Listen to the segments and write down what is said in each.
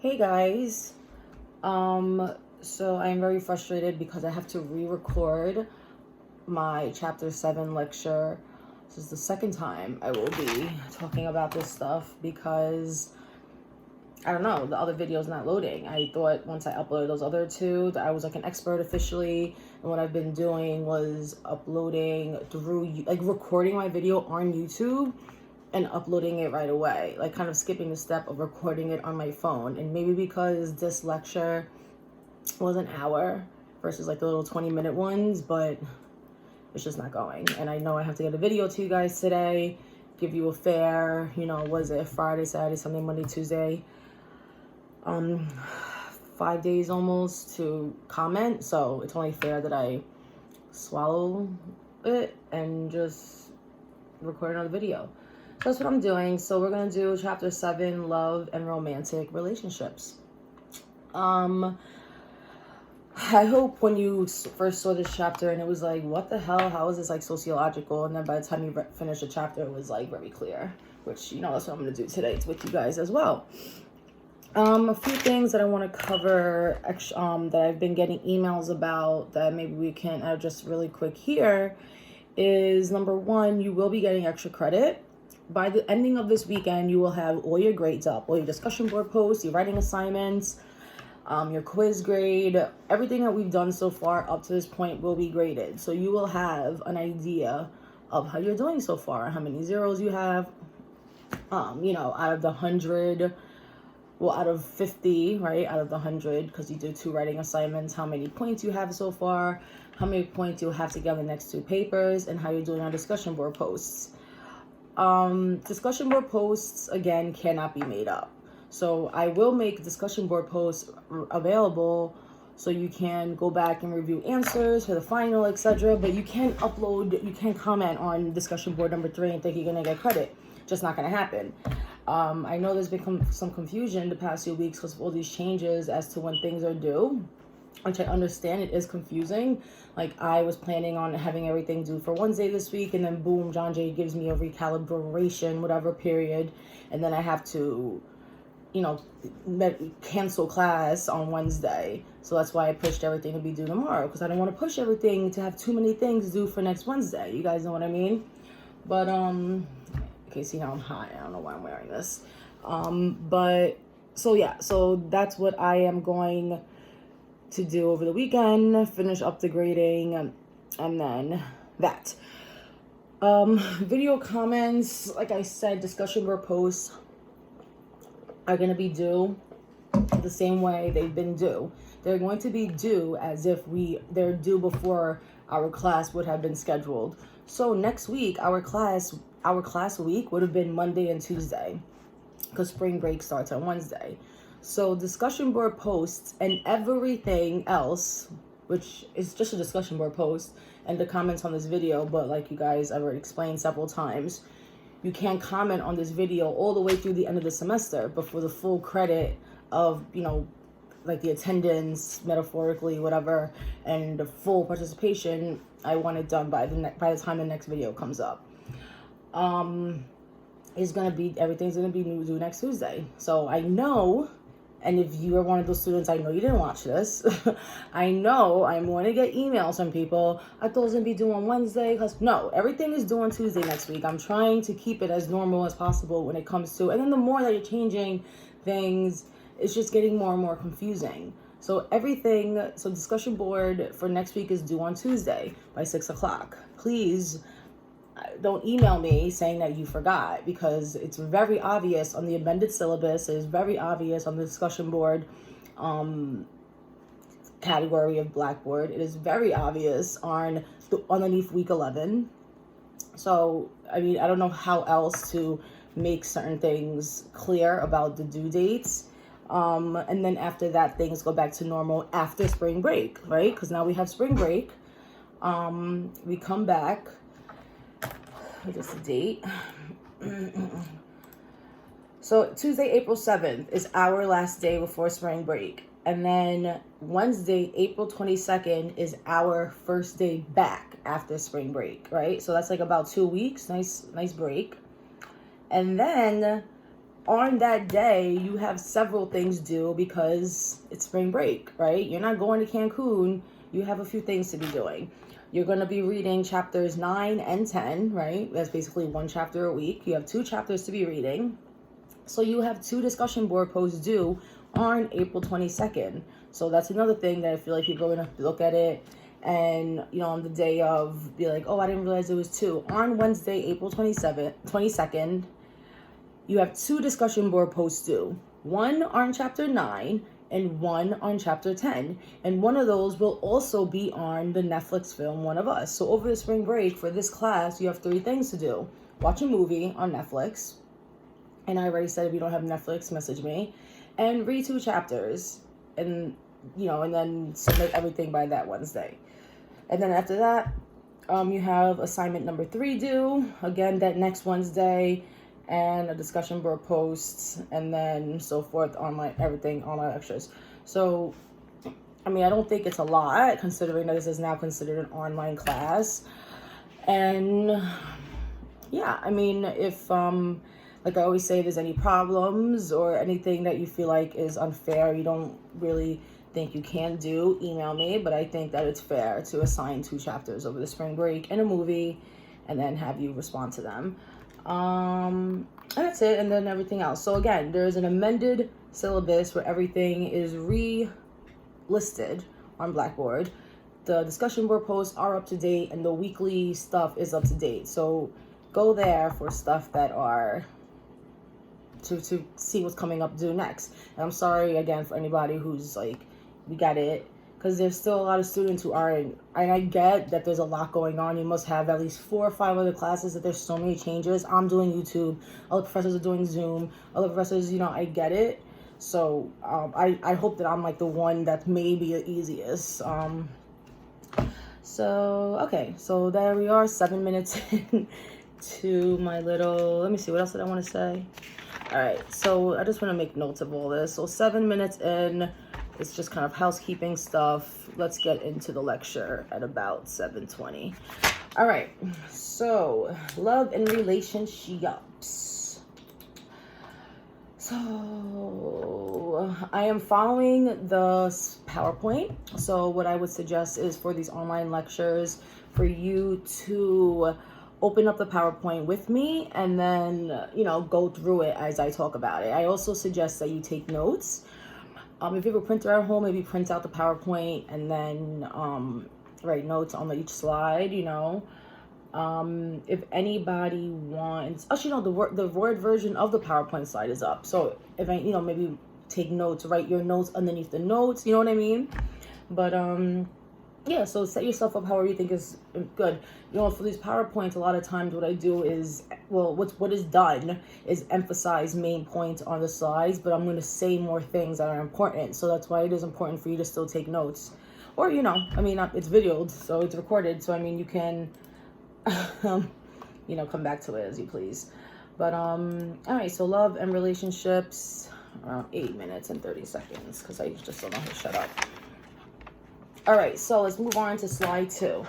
Hey guys. So I'm very frustrated because I have to re-record my chapter 7 lecture. This is the second time I will be talking about this stuff because I don't know, the other video's not loading. I thought once I uploaded those other two that I was like an expert officially, and what I've been doing was uploading through like recording my video on YouTube and uploading it right away, like kind of skipping the step of recording it on my phone. And maybe because this lecture was an hour versus like the little 20-minute ones, but it's just not going. And I know I have to get a video to you guys today, give you a fair, was it Friday, Saturday, Sunday, Monday, Tuesday, 5 days almost to comment. So it's only fair that I swallow it and just record another video. So that's what I'm doing. So we're gonna do chapter 7, love and romantic relationships. I hope when you first saw this chapter and it was like, what the hell? How is this like sociological? And then by the time you finish the chapter, it was like very clear. Which that's what I'm gonna do today with you guys as well. A few things that I want to cover. That I've been getting emails about that maybe we can add just really quick here. Is number one, you will be getting extra credit. By the ending of this weekend, you will have all your grades up, all your discussion board posts, your writing assignments, your quiz grade, everything that we've done so far up to this point will be graded. So you will have an idea of how you're doing so far, how many zeros you have, out of the 100, out of 50, right? Out of the 100, because you do 2 writing assignments, how many points you have so far, how many points you'll have to get on the next 2 papers, and how you're doing on discussion board posts. Discussion board posts, again, cannot be made up. So I will make discussion board posts available so you can go back and review answers for the final, etc. But you can't comment on discussion board number 3 and think you're going to get credit. Just not going to happen. I know there's been some confusion the past few weeks because of all these changes as to when things are due, which I understand it is confusing. Like, I was planning on having everything due for Wednesday this week, and then boom, John Jay gives me a recalibration, whatever period, and then I have to, cancel class on Wednesday. So that's why I pushed everything to be due tomorrow, because I don't want to push everything to have too many things due for next Wednesday. You guys know what I mean? But, okay, see, now I'm high. I don't know why I'm wearing this. So that's what I am going to do over the weekend, finish up the grading, and then that. Video comments, like I said, discussion board posts are going to be due the same way they've been due. They're going to be due as if they're due before our class would have been scheduled. So next week, our class week would have been Monday and Tuesday, because spring break starts on Wednesday. So discussion board posts and everything else, which is just a discussion board post and the comments on this video, but like you guys, I've already explained several times, you can't comment on this video all the way through the end of the semester, but for the full credit of, like the attendance, metaphorically, whatever, and the full participation, I want it done by the time the next video comes up. Everything's gonna be due next Tuesday. So I know, and if you are one of those students, I know you didn't watch this. I know I'm going to get emails from people. I thought it was gonna be due on Wednesday. Because no, everything is due on Tuesday next week. I'm trying to keep it as normal as possible when it comes to, and then the more that you're changing things, it's just getting more and more confusing. So discussion board for next week is due on Tuesday by 6:00. Please don't email me saying that you forgot, because it's very obvious on the amended syllabus. It is very obvious on the discussion board category of Blackboard. It is very obvious underneath week 11. So, I mean, I don't know how else to make certain things clear about the due dates. And then after that, things go back to normal after spring break, right? Because now we have spring break. We come back. Just the date. So Tuesday, April 7th is our last day before spring break. And then Wednesday, April 22nd is our first day back after spring break, right? So that's like about 2 weeks. Nice break. And then on that day, you have several things due because it's spring break, right? You're not going to Cancun. You have a few things to be doing. You're going to be reading chapters 9 and 10, right? That's basically one chapter a week. You have 2 chapters to be reading. So you have 2 discussion board posts due on April 22nd. So that's another thing that I feel like people are going to look at it and, you know, on the day of be like, oh, I didn't realize it was 2. On Wednesday, April 22nd, you have 2 discussion board posts due. One on chapter 9 and one on chapter 10. And one of those will also be on the Netflix film One of Us. So over the spring break for this class, you have 3 things to do. Watch a movie on Netflix. And I already said if you don't have Netflix, message me. And read 2 chapters. And, you know, and then submit everything by that Wednesday. And then after that, you have assignment number 3 due. Again, that next Wednesday. And a discussion board post. And then so forth, online, everything, online lectures. So, I mean, I don't think it's a lot, considering that this is now considered an online class. And, yeah, I mean, if, like I always say, if there's any problems or anything that you feel like is unfair, you don't really think you can do, email me. But I think that it's fair to assign 2 chapters over the spring break and a movie and then have you respond to them. And that's it. And then everything else. So again, there's an amended syllabus where everything is re-listed on Blackboard. The discussion board posts are up to date and the weekly stuff is up to date. So go there for stuff that are to see what's coming up due next. And I'm sorry again for anybody who's like, we got it, because there's still a lot of students who aren't. And I get that there's a lot going on. You must have at least 4 or 5 other classes, that there's so many changes. I'm doing YouTube, other professors are doing Zoom, other professors, you know, I get it. So I hope that I'm like the one that may be the easiest. So okay, so there we are, 7 minutes into my little, let me see, what else did I want to say? All right, so I just want to make notes of all this. So 7 minutes in, it's just kind of housekeeping stuff. Let's get into the lecture at about 7:20. All right, so love and relationships. So I am following the PowerPoint. So what I would suggest is for these online lectures, for you to open up the PowerPoint with me and then, you know, go through it as I talk about it. I also suggest that you take notes. If you have a printer at home, maybe print out the PowerPoint and then write notes on each slide, you know. If anybody wants, actually no, the Word version of the PowerPoint slide is up. So if I, you know, maybe take notes, write your notes underneath the notes, you know what I mean? But yeah, so set yourself up however you think is good. You know, for these PowerPoints, a lot of times what I do is, well, what is done is emphasize main points on the slides, but I'm going to say more things that are important. So that's why it is important for you to still take notes. Or, you know, I mean, it's videoed, so it's recorded. So, I mean, you can, you know, come back to it as you please. But, all right, so love and relationships, around 8 minutes and 30 seconds, because I just don't know how to shut up. All right, so let's move on to slide 2.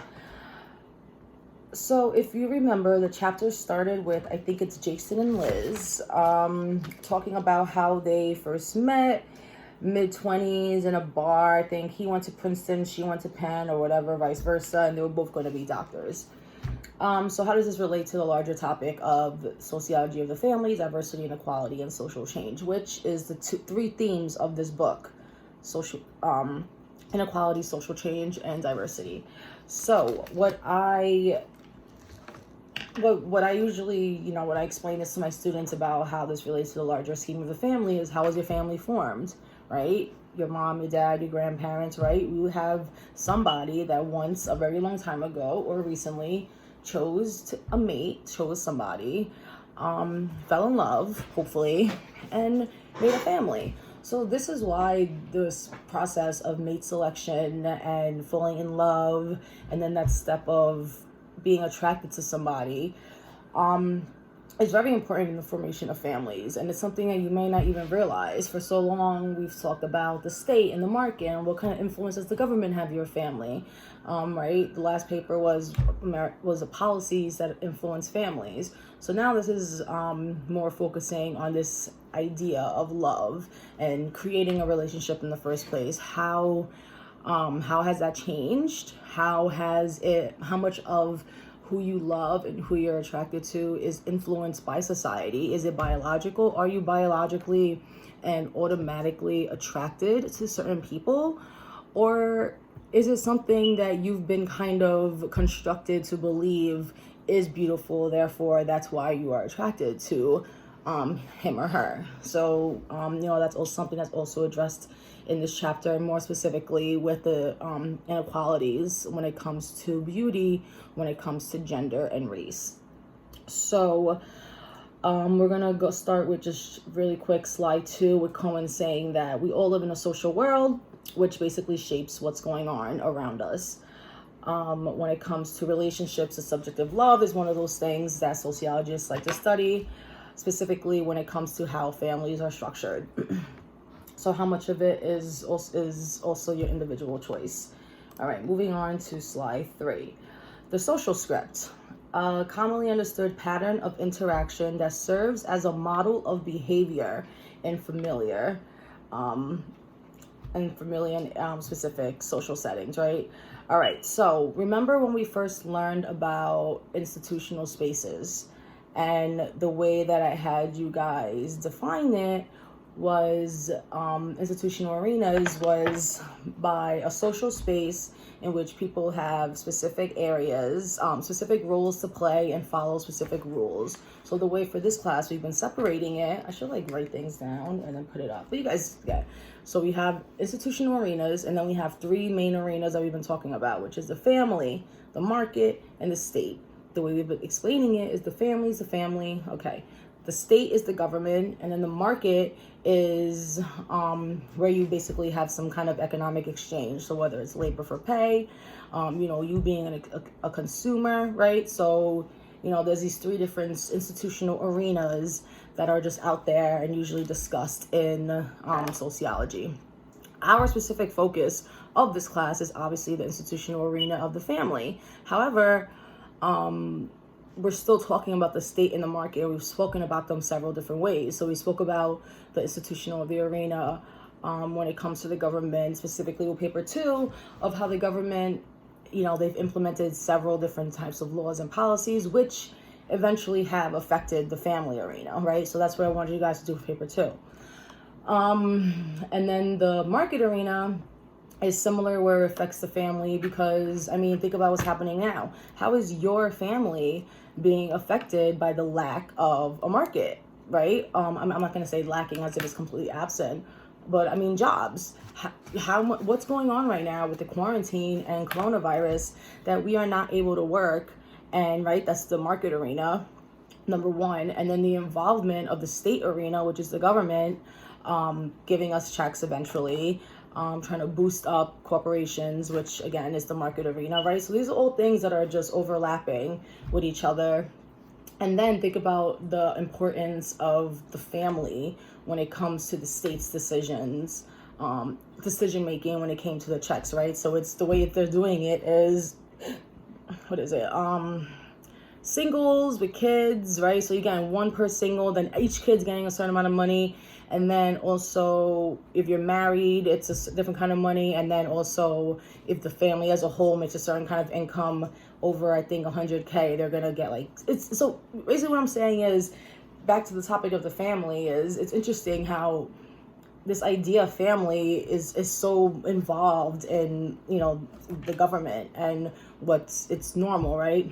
So if you remember, the chapter started with, I think it's Jason and Liz, talking about how they first met, mid-20s in a bar. I think he went to Princeton, she went to Penn, or whatever, vice versa, and they were both going to be doctors. So how does this relate to the larger topic of sociology of the family, diversity and equality, and social change, which is the 3 themes of this book: social inequality, social change, and diversity. So what I usually, you know, when I explain this to my students about how this relates to the larger scheme of the family is, how was your family formed, right? Your mom, your dad, your grandparents, right? You have somebody that once, a very long time ago or recently, chose a mate, chose somebody, fell in love, hopefully, and made a family. So this is why this process of mate selection and falling in love, and then that step of being attracted to somebody, is very important in the formation of families, and it's something that you may not even realize. For so long, we've talked about the state and the market and what kind of influence does the government have your family, right? The last paper was the policies that influence families. So now this is more focusing on this idea of love and creating a relationship in the first place. How has that changed? How much of who you love and who you're attracted to is influenced by society? Is it biological? Are you biologically and automatically attracted to certain people? Or is it something that you've been kind of constructed to believe is beautiful, therefore that's why you are attracted to him or her? So, that's also something that's also addressed in this chapter, and more specifically with the inequalities when it comes to beauty, when it comes to gender and race. So we're gonna go start with just really quick slide 2 with Cohen saying that we all live in a social world, which basically shapes what's going on around us. When it comes to relationships, the subject of love is one of those things that sociologists like to study, specifically when it comes to how families are structured. So how much of it is also your individual choice. All right, moving on to slide 3. The social script, a commonly understood pattern of interaction that serves as a model of behavior in familiar and specific social settings, right? All right, so remember when we first learned about institutional spaces, and the way that I had you guys define it was institutional arenas was by a social space in which people have specific areas, specific roles to play and follow specific rules. So the way for this class, we've been separating it. I should write things down and then put it up. But you guys get. So we have institutional arenas, and then we have 3 main arenas that we've been talking about, which is the family, the market, and the state. The way we've been explaining it is the family is the family. Okay. The state is the government, and then the market is where you basically have some kind of economic exchange. So whether it's labor for pay, you being a consumer, right? So, there's these 3 different institutional arenas that are just out there and usually discussed in sociology. Our specific focus of this class is obviously the institutional arena of the family. However, we're still talking about the state and the market. We've spoken about them several different ways. So we spoke about the institutional, the arena, when it comes to the government, specifically with paper 2 of how the government, they've implemented several different types of laws and policies, which eventually have affected the family arena, right? So that's what I wanted you guys to do for paper 2. And then the market arena is similar where it affects the family, because think about what's happening now. How is your family being affected by the lack of a market, right? I'm not going to say lacking as if it's completely absent, but jobs. What's going on right now with the quarantine and coronavirus that we are not able to work, and right, that's the market arena, number 1. And then the involvement of the state arena, which is the government, giving us checks eventually, trying to boost up corporations, which again is the market arena, right? So these are all things that are just overlapping with each other. And then think about the importance of the family when it comes to the state's decisions, decision making when it came to the checks, right? So it's the way that they're doing it is, singles with kids, right? So you're getting 1 per single, then each kid's getting a certain amount of money. And then also, if you're married, it's a different kind of money. And then also, if the family as a whole makes a certain kind of income over, I think, 100K, they're going to get it's so basically what I'm saying is, back to the topic of the family, is it's interesting how this idea of family is so involved in, the government and it's normal, right?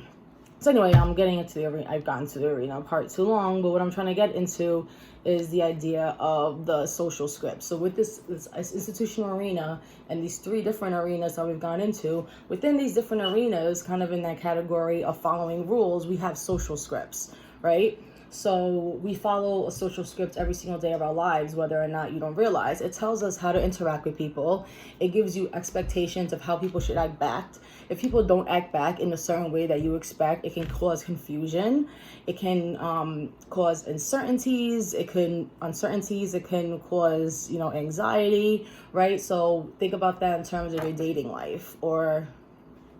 So anyway, I'm getting into the arena. I've gotten to the arena part too long, but what I'm trying to get into is the idea of the social script. So with this institutional arena and these 3 different arenas that we've gone into, within these different arenas, kind of in that category of following rules, we have social scripts, right? So we follow a social script every single day of our lives, whether or not you don't realize. It tells us how to interact with people. It gives you expectations of how people should act back. If people don't act back in a certain way that you expect, it can cause confusion. It can cause uncertainties. It can cause, anxiety, right? So think about that in terms of your dating life, or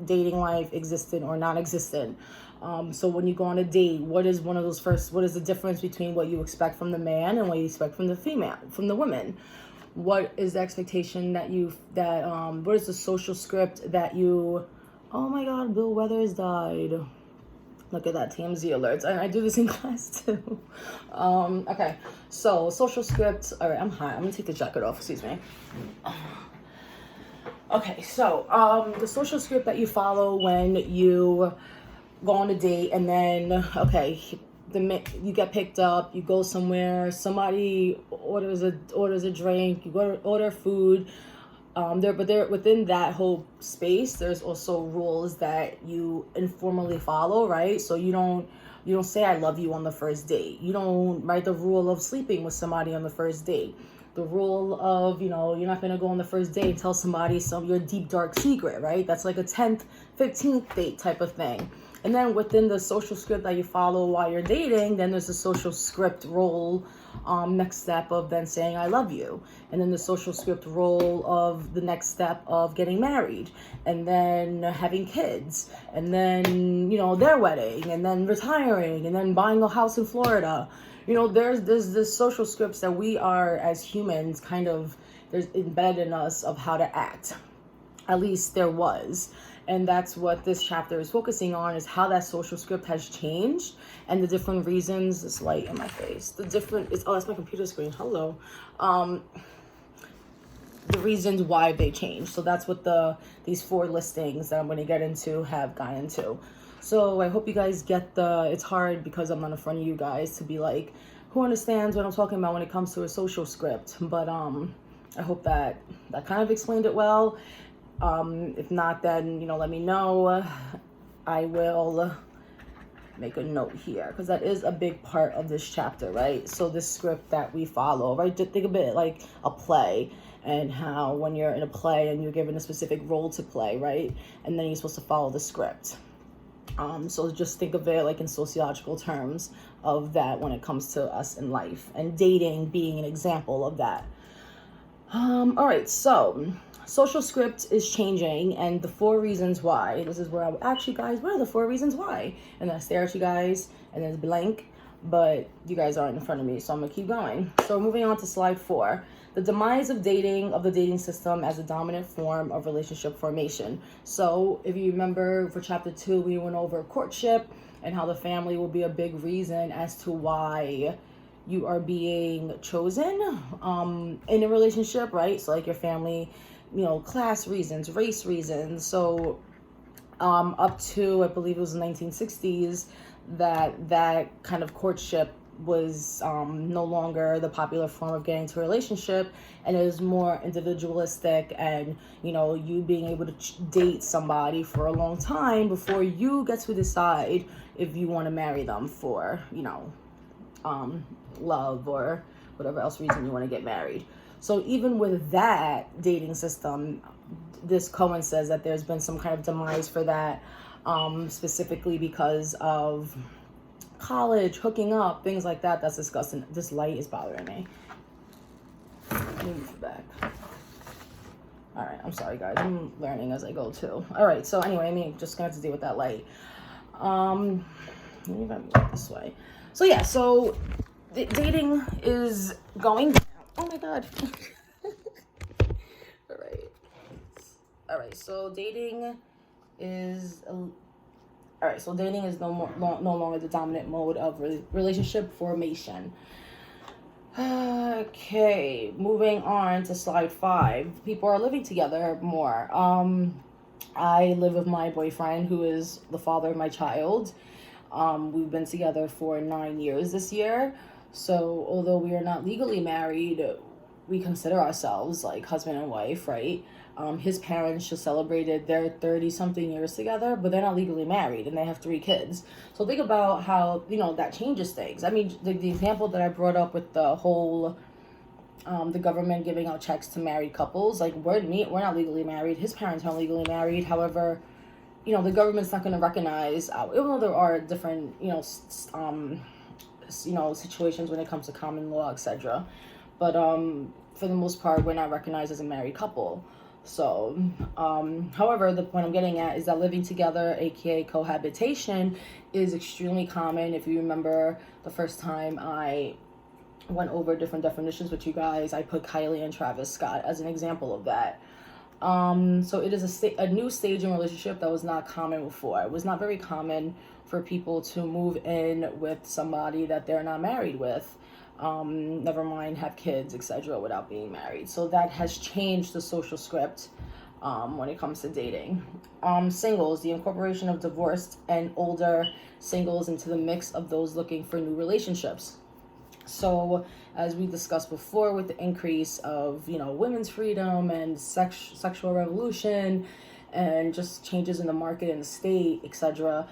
dating life existent or non-existent. So when you go on a date, what is the difference between what you expect from the man and what you expect from the woman? What is the expectation what is the social script that you, oh my God, Bill Weathers died. Look at that, TMZ alerts. I do this in class too. Okay, so social script. All right, I'm hot. I'm gonna take the jacket off, excuse me. Okay, so the social script that you follow when you go on a date, and then you get picked up, you go somewhere, somebody orders a drink, you go to order food. But within that whole space, there's also rules that you informally follow, right? So you don't say I love you on the first date. You don't write the rule of sleeping with somebody on the first date. The rule of, you're not going to go on the first date and tell somebody your deep, dark secret, right? That's like a 10th, 15th date type of thing. And then within the social script that you follow while you're dating, then there's a social script role, next step of then saying I love you. And then the social script role of the next step of getting married, and then having kids, and then, their wedding, and then retiring, and then buying a house in Florida. There's this social scripts that we are as humans there's embedded in us of how to act. At least there was. And that's what this chapter is focusing on, is how that social script has changed and the different reasons. This light in my face. That's my computer screen. Hello. The reasons why they changed. So that's what these 4 listings that I'm going to get into have gotten into. So I hope you guys get it's hard because I'm not in front of you guys to be like, who understands what I'm talking about when it comes to a social script? But I hope that kind of explained it well. If not, then, let me know. I will make a note here, because that is a big part of this chapter, right? So this script that we follow, right? Think of it like a play, and how when you're in a play and you're given a specific role to play, right? And then you're supposed to follow the script. So just think of it like in sociological terms of that when it comes to us in life, and dating being an example of that. All right, so social script is changing, and the 4 reasons why. This is where guys, what are the 4 reasons why? And then I stare at you guys, and then it's blank, but you guys aren't in front of me, so I'm gonna keep going. So moving on to slide 4. The demise of the dating system as a dominant form of relationship formation. So if you remember, for chapter 2, we went over courtship and how the family will be a big reason as to why you are being chosen in a relationship, right? So like your family, class reasons, race reasons. So up to, I believe it was the 1960s, that kind of courtship was no longer the popular form of getting to a relationship, and it was more individualistic, and you being able to date somebody for a long time before you get to decide if you want to marry them for love or whatever else reason you want to get married. So even with that dating system, this Cohen says that there's been some kind of demise for that, specifically because of college, hooking up, things like that. That's disgusting. This light is bothering me. Let me move it back. All right, I'm sorry guys, I'm learning as I go too. All right, so anyway, I'm just gonna have to deal with that light. Let me move this way. So yeah, so dating is going down. Oh my God. All right, so dating is no longer the dominant mode of relationship formation. Okay, moving on to slide 5. People are living together more. I live with my boyfriend, who is the father of my child. We've been together for 9 years this year. So although we are not legally married, we consider ourselves like husband and wife, right? His parents just celebrated their 30 something years together, but they're not legally married and they have 3 kids. So think about how, that changes things. I mean, the example that I brought up with the whole, the government giving out checks to married couples, like we're not legally married. His parents aren't legally married. However, the government's not going to recognize, even though there are different, situations when it comes to common law, etc. But for the most part, we're not recognized as a married couple. So, however, the point I'm getting at is that living together, aka cohabitation, is extremely common. If you remember the first time I went over different definitions with you guys, I put Kylie and Travis Scott as an example of that. So it is a new stage in relationship that was not common before. It was not very common for people to move in with somebody that they're not married with. Never mind have kids, etc., without being married. So that has changed the social script when it comes to dating. Singles, the incorporation of divorced and older singles into the mix of those looking for new relationships. So as we discussed before, with the increase of women's freedom and sexual revolution and just changes in the market and the state, etc.,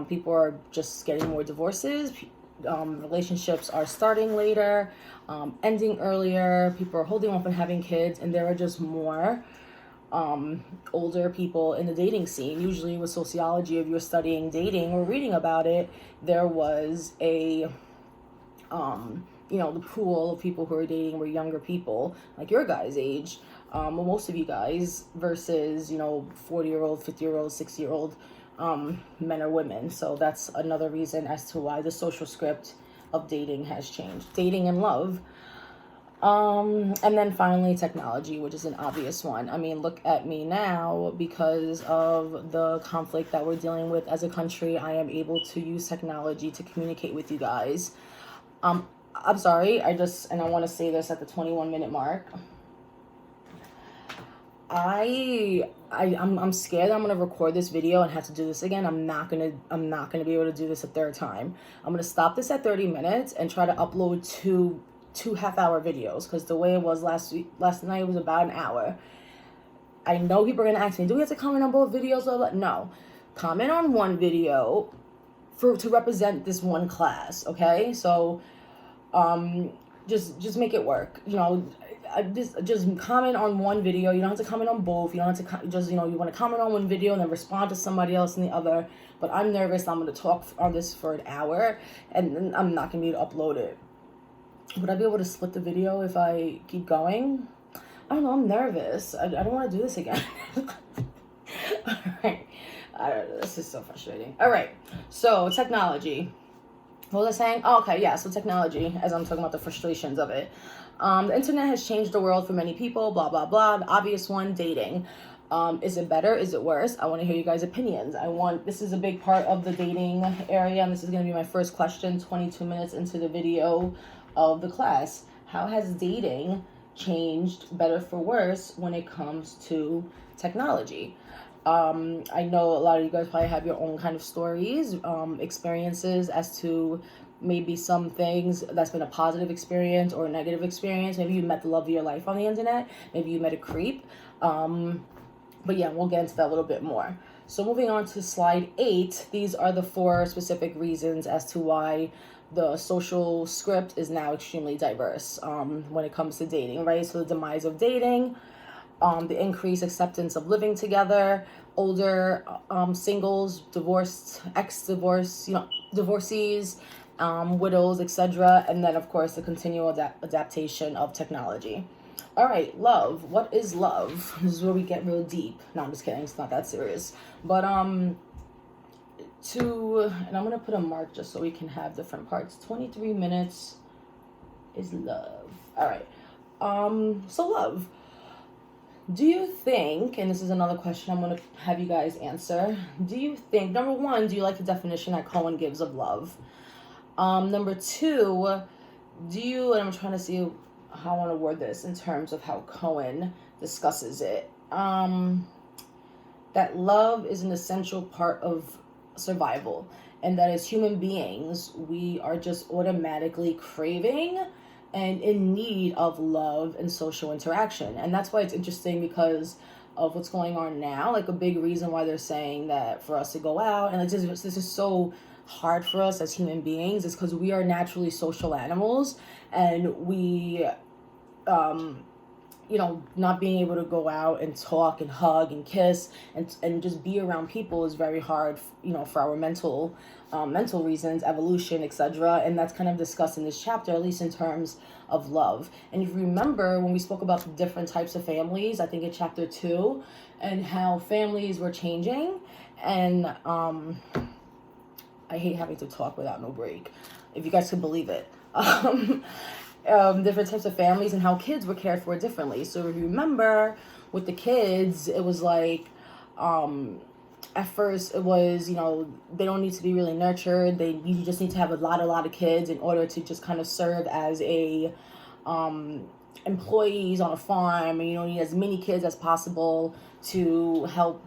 people are just getting more divorces. Relationships are starting later, ending earlier. People are holding off on having kids, and there are just more older people in the dating scene. Usually with sociology, if you're studying dating or reading about it, there was a the pool of people who are dating were younger people, like your guys' age, well, most of you guys, versus 40-year-old, 50-year-old, 60-year-old men or women. So that's another reason as to why the social script of dating has changed. Dating and love. And then finally, technology, which is an obvious one. I mean, look at me now. Because of the conflict that we're dealing with as a country, I am able to use technology to communicate with you guys. I'm sorry, I want to say this at the 21-minute mark. I'm scared that I'm gonna record this video and have to do this again. I'm not gonna be able to do this a third time. I'm gonna stop this at 30 minutes and try to upload two half-hour videos, because the way it was last night, it was about an hour. I know people are gonna ask me, do we have to comment on both videos? No, comment on one video to represent this one class, okay? So just make it work. Just comment on one video. You don't have to comment on both. You don't have to you want to comment on one video and then respond to somebody else in the other. But I'm nervous. I'm going to talk on this for an hour, and I'm not going to be able to upload it. Would I be able to split the video if I keep going? I don't know. I'm nervous. I don't want to do this again. All right. This is so frustrating. All right. So technology. What was I saying? Oh, okay, yeah, so technology, as I'm talking about the frustrations of it. The internet has changed the world for many people, blah, blah, blah. The obvious one, dating. Is it better? Is it worse? I want to hear you guys' opinions. This is a big part of the dating area, and this is going to be my first question, 22 minutes into the video of the class. How has dating changed, better for worse, when it comes to technology? I know a lot of you guys probably have your own kind of stories, experiences as to maybe some things that's been a positive experience or a negative experience. Maybe you met the love of your life on the internet. Maybe you met a creep. But yeah, we'll get into that a little bit more. So moving on to slide 8, these are the 4 specific reasons as to why the social script is now extremely diverse when it comes to dating, right? So the demise of dating, the increased acceptance of living together, older singles, divorced, ex-divorce, divorcees, widows, etc. And then, of course, the continual adaptation of technology. All right, love. What is love? This is where we get real deep. No, I'm just kidding. It's not that serious. But and I'm going to put a mark just so we can have different parts. 23 minutes is love. All right. So love. Do you think, and this is another question I'm going to have you guys answer. Do you think, number 1, do you like the definition that Cohen gives of love? Number 2, and I'm trying to see how I want to word this in terms of how Cohen discusses it. That love is an essential part of survival, and that as human beings, we are just automatically craving and in need of love and social interaction. And that's why it's interesting, because of what's going on now. Like, a big reason why they're saying that for us to go out, and this is so hard for us as human beings, is because we are naturally social animals, and we not being able to go out and talk and hug and kiss and just be around people is very hard, for our mental reasons, evolution, etc. And that's kind of discussed in this chapter, at least in terms of love. And if you remember when we spoke about the different types of families, I think in chapter 2, and how families were changing, and I hate having to talk without no break, if you guys can believe it. Different types of families and how kids were cared for differently. So if you remember, with the kids, it was like, at first it was, they don't need to be really nurtured. You just need to have a lot of kids in order to just kind of serve as a employees on a farm, and you need as many kids as possible to help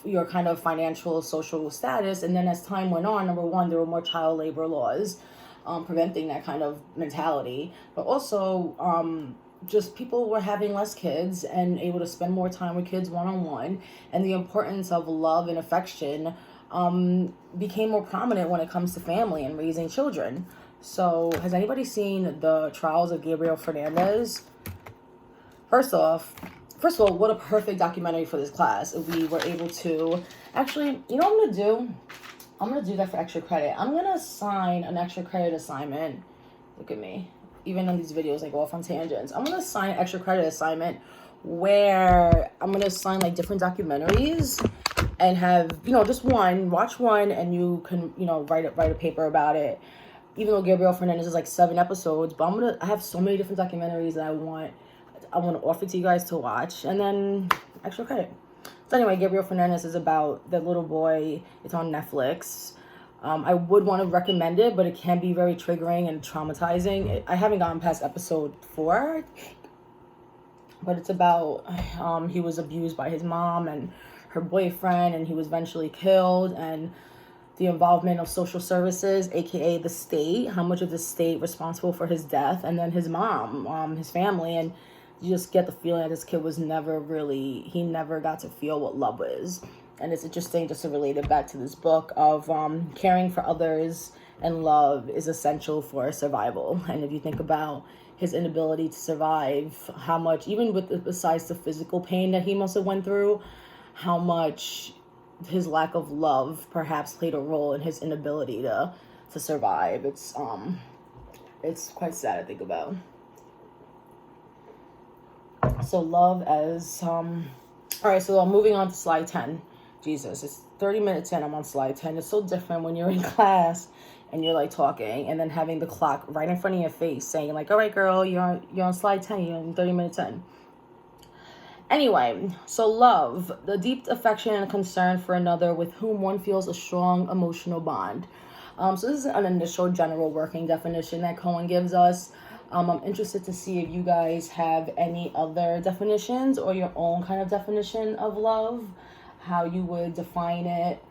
your kind of financial, social status. And then as time went on, number one, there were more child labor laws preventing that kind of mentality, but also just people were having less kids and able to spend more time with kids one-on-one, and the importance of love and affection became more prominent when it comes to family and raising children. So has anybody seen The Trials of Gabriel Fernandez? First of all, what a perfect documentary for this class. If we were able to, actually, you know what I'm going to do? I'm going to do that for extra credit. I'm going to assign an extra credit assignment. Look at me. Even on these videos, I go off on tangents. I'm going to assign an extra credit assignment where I'm going to assign like different documentaries and have, just watch one, and you can, write a paper about it. Even though Gabriel Fernandez is like 7 episodes, but I have so many different documentaries that I want to offer to you guys to watch, and then extra credit. So anyway, Gabriel Fernandez is about the little boy. It's on Netflix. I would want to recommend it, but it can be very triggering and traumatizing. I haven't gotten past episode 4, but it's about he was abused by his mom and her boyfriend, and he was eventually killed, and the involvement of social services, aka the state, how much of the state responsible for his death, and then his mom, his family. And you just get the feeling that this kid he never got to feel what love is. And it's interesting just to relate it back to this book of caring for others and love is essential for survival. And if you think about his inability to survive, how much, even besides the physical pain that he must have went through, how much his lack of love perhaps played a role in his inability to survive. It's quite sad to think about. So love as all right, so I'm moving on to slide 10. Jesus, it's 30 minutes in, I'm on slide 10. It's so different when you're in class and you're like talking, and then having the clock right in front of your face saying like, all right girl, you're on slide 10, you're in 30 minutes in. Anyway, so love, the deep affection and concern for another with whom one feels a strong emotional bond. So this is an initial general working definition that Cohen gives us. I'm interested to see if you guys have any other definitions or your own kind of definition of love, how you would define it,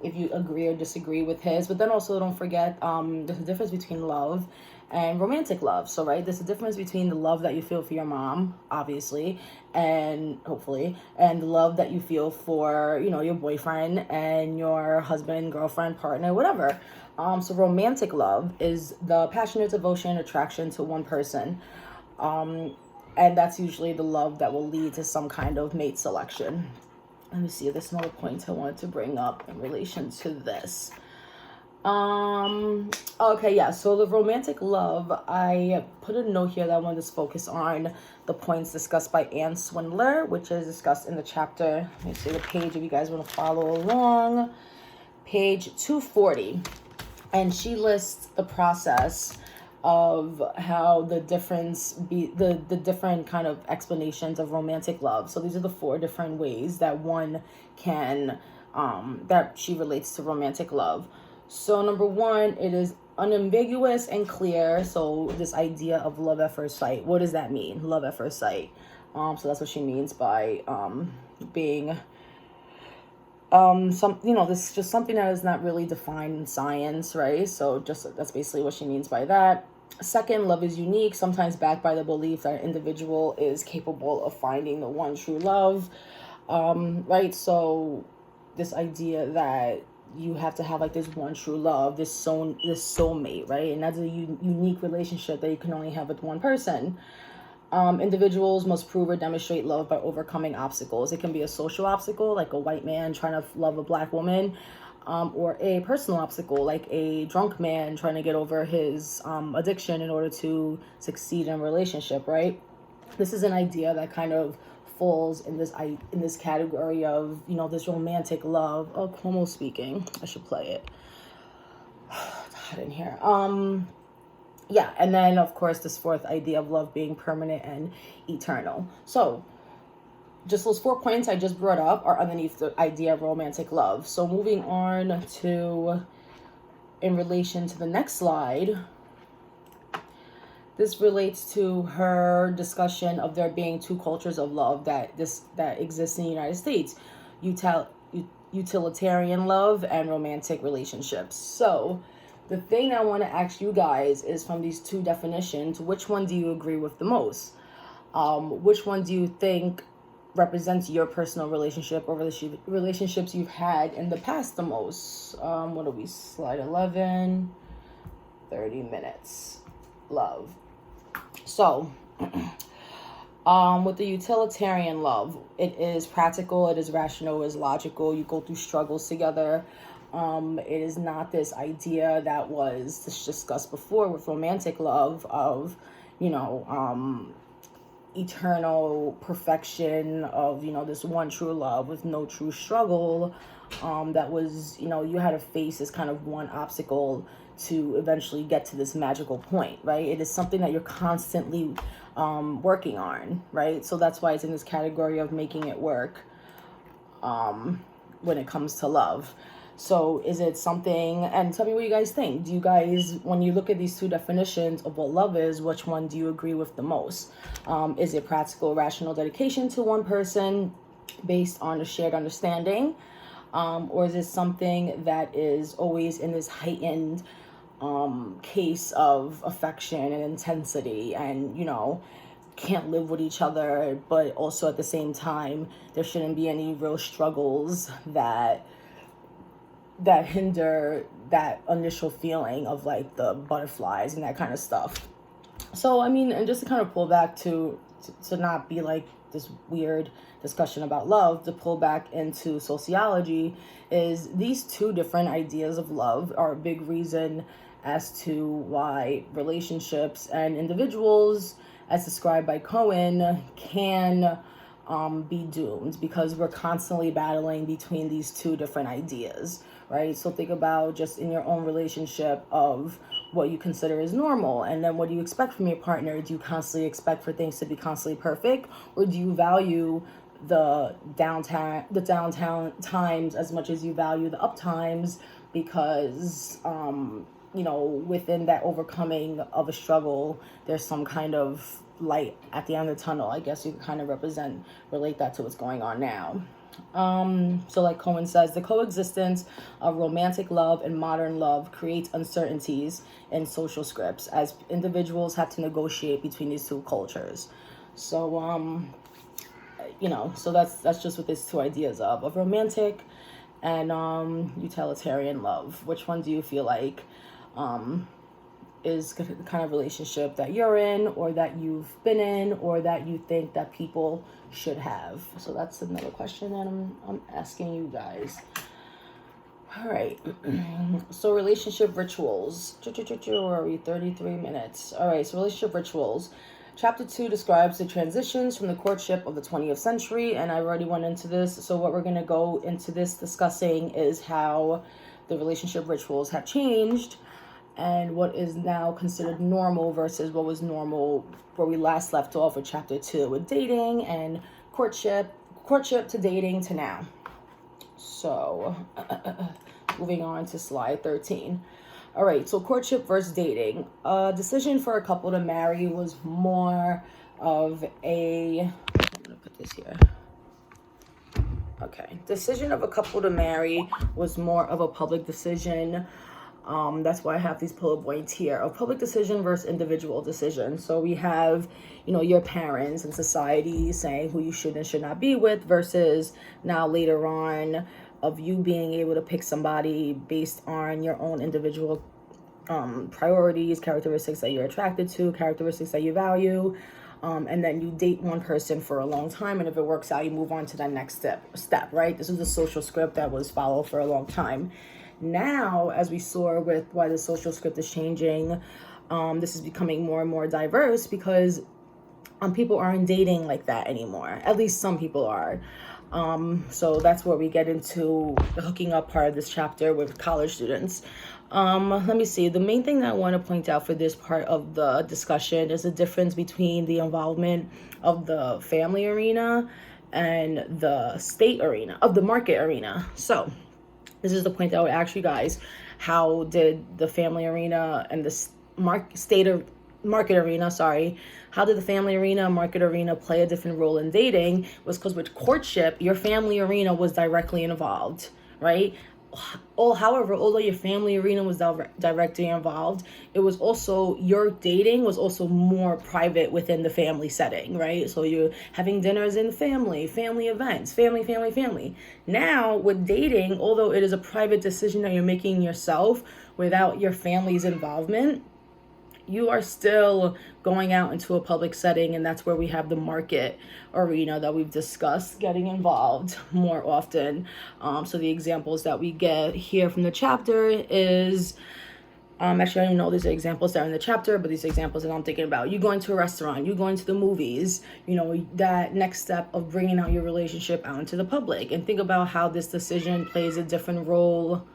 if you agree or disagree with his. But then also don't forget, there's a difference between love and romantic love. So, right, there's a difference between the love that you feel for your mom, obviously, and hopefully, and the love that you feel for, your boyfriend and your husband, girlfriend, partner, whatever. So romantic love is the passionate devotion and attraction to one person. And that's usually the love that will lead to some kind of mate selection. Let me see if there's some other points I wanted to bring up in relation to this. Okay, yeah, so the romantic love, I put a note here that I wanted to focus on the points discussed by Anne Swindler, which is discussed in the chapter. Let me see the page if you guys want to follow along. Page 240. And she lists the process of how the different kind of explanations of romantic love. So these are the 4 different ways that one can, that she relates to romantic love. So number 1, it is unambiguous and clear. So this idea of love at first sight. What does that mean? Love at first sight. So that's what she means by being this is just something that is not really defined in science, right? So just that's basically what she means by that. Second, love is unique, sometimes backed by the belief that an individual is capable of finding the one true love. Right? So this idea that you have to have like this one true love, this soulmate, right? And that's a unique relationship that you can only have with one person. Individuals must prove or demonstrate love by overcoming obstacles. It can be a social obstacle, like a white man trying to love a black woman, or a personal obstacle, like a drunk man trying to get over his addiction in order to succeed in a relationship, right? This is an idea that kind of falls in this category of, you know, this romantic love. Oh, Cuomo speaking. I should play it. It's hot in here. Yeah, and then of course this fourth idea of love being permanent and eternal. So just those 4 points I just brought up are underneath the idea of romantic love. So moving on to, in relation to the next slide, this relates to her discussion of there being two cultures of love that exist in the United States: utilitarian love and romantic relationships. So the thing I want to ask you guys is, from these two definitions, which one do you agree with the most? Which one do you think represents your personal relationship or relationships you've had in the past the most? What are we? Slide 11, 30 minutes. Love. So, with the utilitarian love, it is practical, it is rational, it is logical. You go through struggles together. It is not this idea that was discussed before with romantic love of, you know, eternal perfection of, you know, this one true love with no true struggle. That was, you know, you had to face this kind of one obstacle to eventually get to this magical point, right? It is something that you're constantly working on, right? So that's why it's in this category of making it work when it comes to love. So is it something, and tell me what you guys think. Do you guys, when you look at these two definitions of what love is, which one do you agree with the most? Is it practical, rational dedication to one person based on a shared understanding? Or is it something that is always in this heightened case of affection and intensity, and, you know, can't live with each other, but also at the same time, there shouldn't be any real struggles that hinder that initial feeling of like the butterflies and that kind of stuff. So, I mean, and just to kind of pull back to not be like this weird discussion about love, to pull back into sociology, is these two different ideas of love are a big reason as to why relationships and individuals, as described by Cohen, can be doomed, because we're constantly battling between these two different ideas, right? So think about just in your own relationship of what you consider is normal, and then what do you expect from your partner? Do you constantly expect for things to be constantly perfect, or do you value the downtown times as much as you value the up times? Because you know, within that overcoming of a struggle, there's some kind of light at the end of the tunnel. I guess you can kind of relate that to what's going on now. So like Cohen says, the coexistence of romantic love and modern love creates uncertainties in social scripts as individuals have to negotiate between these two cultures. So, you know, so that's just what these two ideas of romantic and utilitarian love. Which one do you feel like is the kind of relationship that you're in, or that you've been in, or that you think that people should have? So that's another question that I'm asking you guys. All right. So relationship rituals. Where are we? 33 minutes. All right. So relationship rituals. Chapter 2 describes the transitions from the courtship of the 20th century, and I already went into this. So what we're going to go into this discussing is how the relationship rituals have changed, and what is now considered normal versus what was normal where we last left off with chapter 2, with dating and courtship to dating to now. So moving on to slide 13. All right, so courtship versus dating. Decision for a couple to marry was more of a, I'm gonna put this here. Okay, decision of a couple to marry was more of a public decision. That's why I have these bullet points here of public decision versus individual decision. So we have, your parents and society saying who you should and should not be with, versus now later on of you being able to pick somebody based on your own individual priorities, characteristics that you're attracted to, characteristics that you value. And then you date one person for a long time, and if it works out, you move on to that next step, right? This is the social script that was followed for a long time. Now, as we saw with why the social script is changing, this is becoming more and more diverse because people aren't dating like that anymore. At least some people are. So that's where we get into the hooking up part of this chapter with college students. Let me see. The main thing that I want to point out for this part of the discussion is the difference between the involvement of the family arena and the state arena, of the market arena. So this is the point that I would ask you guys. How did the family arena and the market arena, how did the family arena and market arena play a different role in dating? Was because with courtship, your family arena was directly involved, right? However, although your family arena was directly involved, it was also, your dating was also more private within the family setting, right? So you're having dinners in family events, family. Now with dating, although it is a private decision that you're making yourself without your family's involvement, you are still going out into a public setting, and that's where we have the market arena that we've discussed getting involved more often. So the examples that we get here from the chapter is, actually I don't know these are examples that are in the chapter, but these are examples that I'm thinking about. You going to a restaurant, you going to the movies, that next step of bringing out your relationship out into the public. And think about how this decision plays a different role.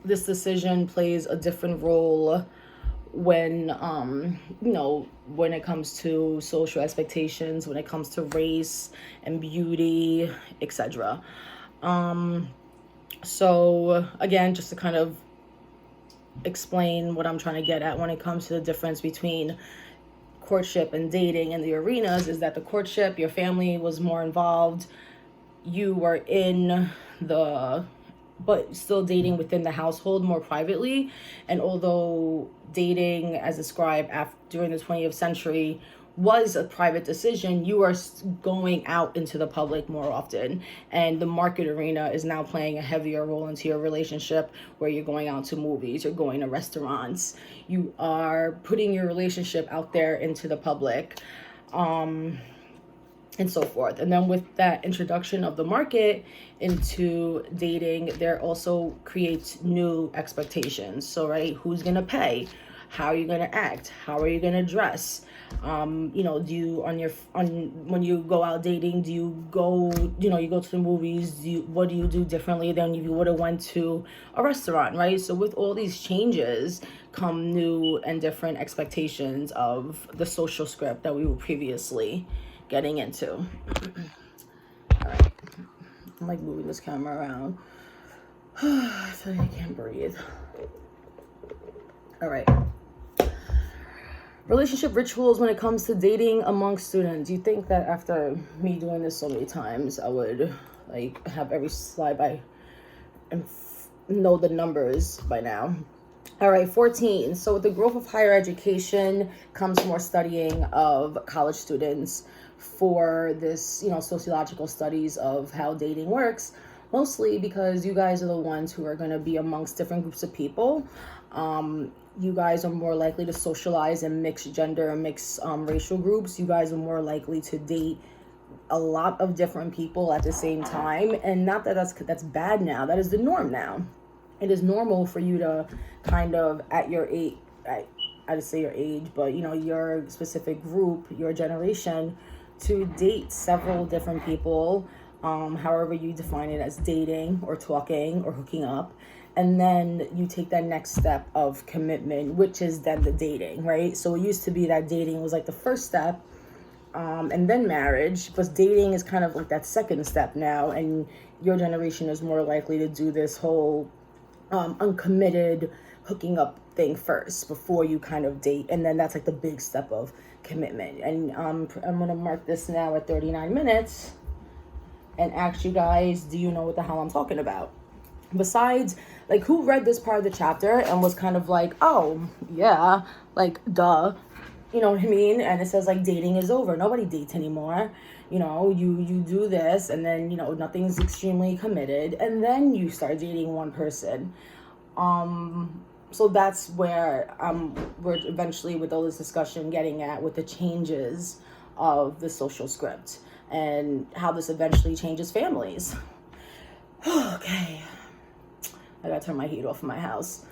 This decision plays a different role when, when it comes to social expectations, when it comes to race and beauty, etc. So again, just to kind of explain what I'm trying to get at when it comes to the difference between courtship and dating in the arenas, is that the courtship, your family was more involved. You were but still dating within the household more privately. And although dating as described during the 20th century was a private decision, you are going out into the public more often. And the market arena is now playing a heavier role into your relationship, where you're going out to movies, you're going to restaurants, you are putting your relationship out there into the public. And so forth. And then with that introduction of the market into dating, there also creates new expectations. So, right, who's gonna pay? How are you gonna act? How are you gonna dress? Do you when you go out dating, do you go to the movies? What do you do differently than if you would have went to a restaurant, right? So with all these changes come new and different expectations of the social script that we were previously getting into. All right, I'm like moving this camera around. I feel like I can't breathe. All right, relationship rituals when it comes to dating among students. You think that after me doing this so many times, I would have every slide and know the numbers by now. All right, 14. So with the growth of higher education comes more studying of college students for this, sociological studies of how dating works, mostly because you guys are the ones who are going to be amongst different groups of people. You guys are more likely to socialize in mixed gender and mixed racial groups. You guys are more likely to date a lot of different people at the same time. And not that that's bad now. That is the norm now. It is normal for you to kind of at your age, I'd say your age, but your specific group, your generation, to date several different people, however you define it as dating or talking or hooking up. And then you take that next step of commitment, which is then the dating, right? So it used to be that dating was like the first step, and then marriage, but dating is kind of like that second step now. And your generation is more likely to do this whole uncommitted hooking up thing first before you kind of date, and then that's like the big step of commitment. And I'm gonna mark this now at 39 minutes and ask you guys, do you know what the hell I'm talking about? Besides Like, who read this part of the chapter and was kind of like, oh, yeah, like, duh. You know what I mean? And it says, like, dating is over. Nobody dates anymore. You know, you do this, and then, you know, nothing's extremely committed, and then you start dating one person. So that's where we're eventually, with all this discussion, getting at with the changes of the social script and how this eventually changes families. Okay, I gotta turn my heat off in my house.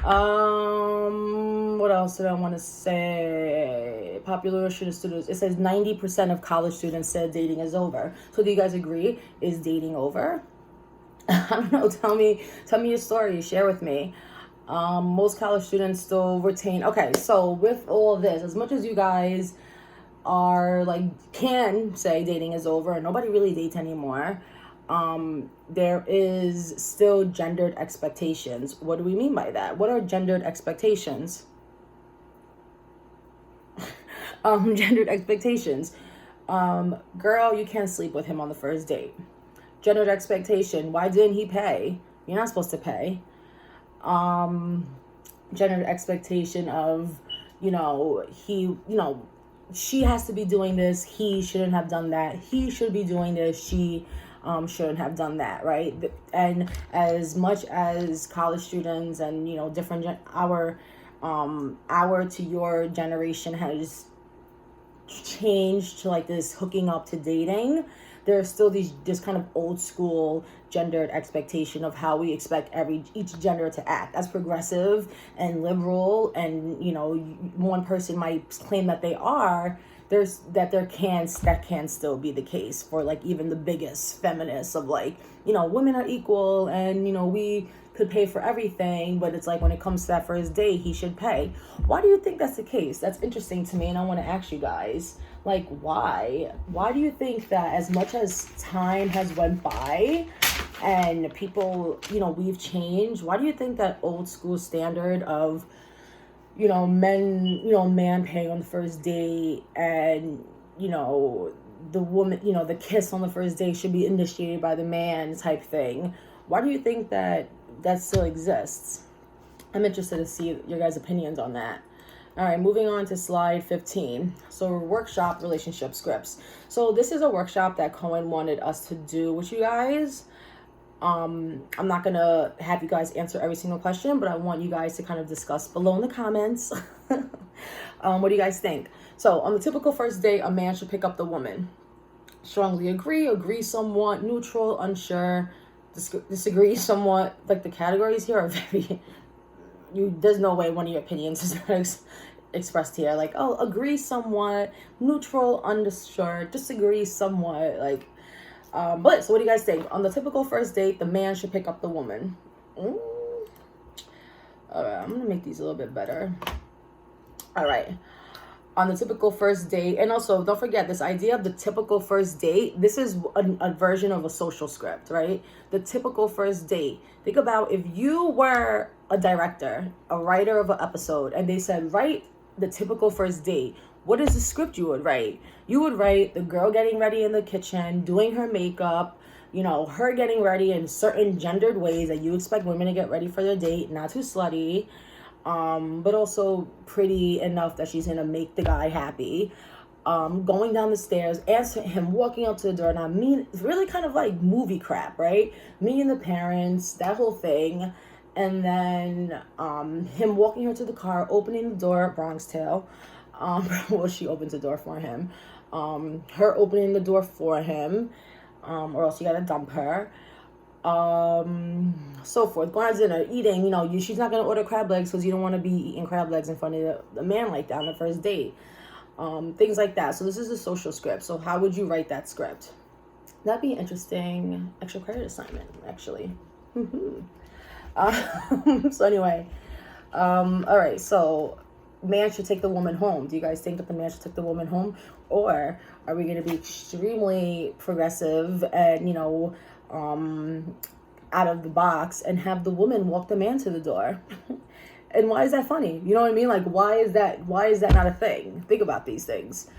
What else did I want to say? Population of students. It says 90% of college students said dating is over. So do you guys agree? Is dating over? I don't know. Tell me your story. Share with me. Most college students still retain. Okay, so with all of this, as much as you guys are like, can say dating is over and nobody really dates anymore, there is still gendered expectations. What do we mean by that? What are gendered expectations? Gendered expectations. Girl, you can't sleep with him on the first date. Gendered expectation. Why didn't he pay? You're not supposed to pay. Gendered expectation of, she has to be doing this. He shouldn't have done that. He should be doing this. She shouldn't have done that, right? And as much as college students and, different, our to your generation has changed to like this hooking up to dating, there's still this kind of old school gendered expectation of how we expect each gender to act. As progressive and liberal, and one person might claim that they are, that can still be the case for like even the biggest feminists of like, women are equal and we could pay for everything, but it's like when it comes to that first date, he should pay. Why do you think that's the case? That's interesting to me, and I want to ask you guys, like, why do you think that as much as time has went by and people, we've changed, why do you think that old school standard of man paying on the first date and, the woman, the kiss on the first date should be initiated by the man type thing? Why do you think that still exists? I'm interested to see your guys' opinions on that. All right, moving on to slide 15. So workshop relationship scripts. So this is a workshop that Cohen wanted us to do with you guys. I'm not going to have you guys answer every single question, but I want you guys to kind of discuss below in the comments. What do you guys think? So on the typical first date, a man should pick up the woman. Strongly agree somewhat, neutral, unsure, disagree somewhat. Like the categories here are very... there's no way one of your opinions is not expressed here. Like, oh, agree somewhat, neutral, unsure, disagree somewhat, like... But so what do you guys think? On the typical first date, the man should pick up the woman. All right, I'm gonna make these a little bit better. All right. On the typical first date, and also don't forget this idea of the typical first date. This is a version of a social script, right? The typical first date. Think about if you were a director, a writer of an episode, and they said, write the typical first date. What is the script you would write? You would write the girl getting ready in the kitchen, doing her makeup, her getting ready in certain gendered ways that you expect women to get ready for their date, not too slutty, but also pretty enough that she's gonna make the guy happy. Going down the stairs, answering him, walking up to the door. Now, it's really kind of like movie crap, right? Meeting the parents, that whole thing. And then him walking her to the car, opening the door, Bronx Tale. Well, she opens the door for him. Her opening the door for him, or else you gotta dump her. So forth. Going out to dinner, eating, she's not gonna order crab legs because you don't want to be eating crab legs in front of the man like that on the first date. Things like that. So this is a social script. So how would you write that script? That'd be an interesting extra credit assignment, actually. So anyway, all right, so man should take the woman home. Do you guys think that the man should take the woman home? Or are we going to be extremely progressive and, out of the box and have the woman walk the man to the door? And why is that funny? You know what I mean? Like, why is that not a thing? Think about these things.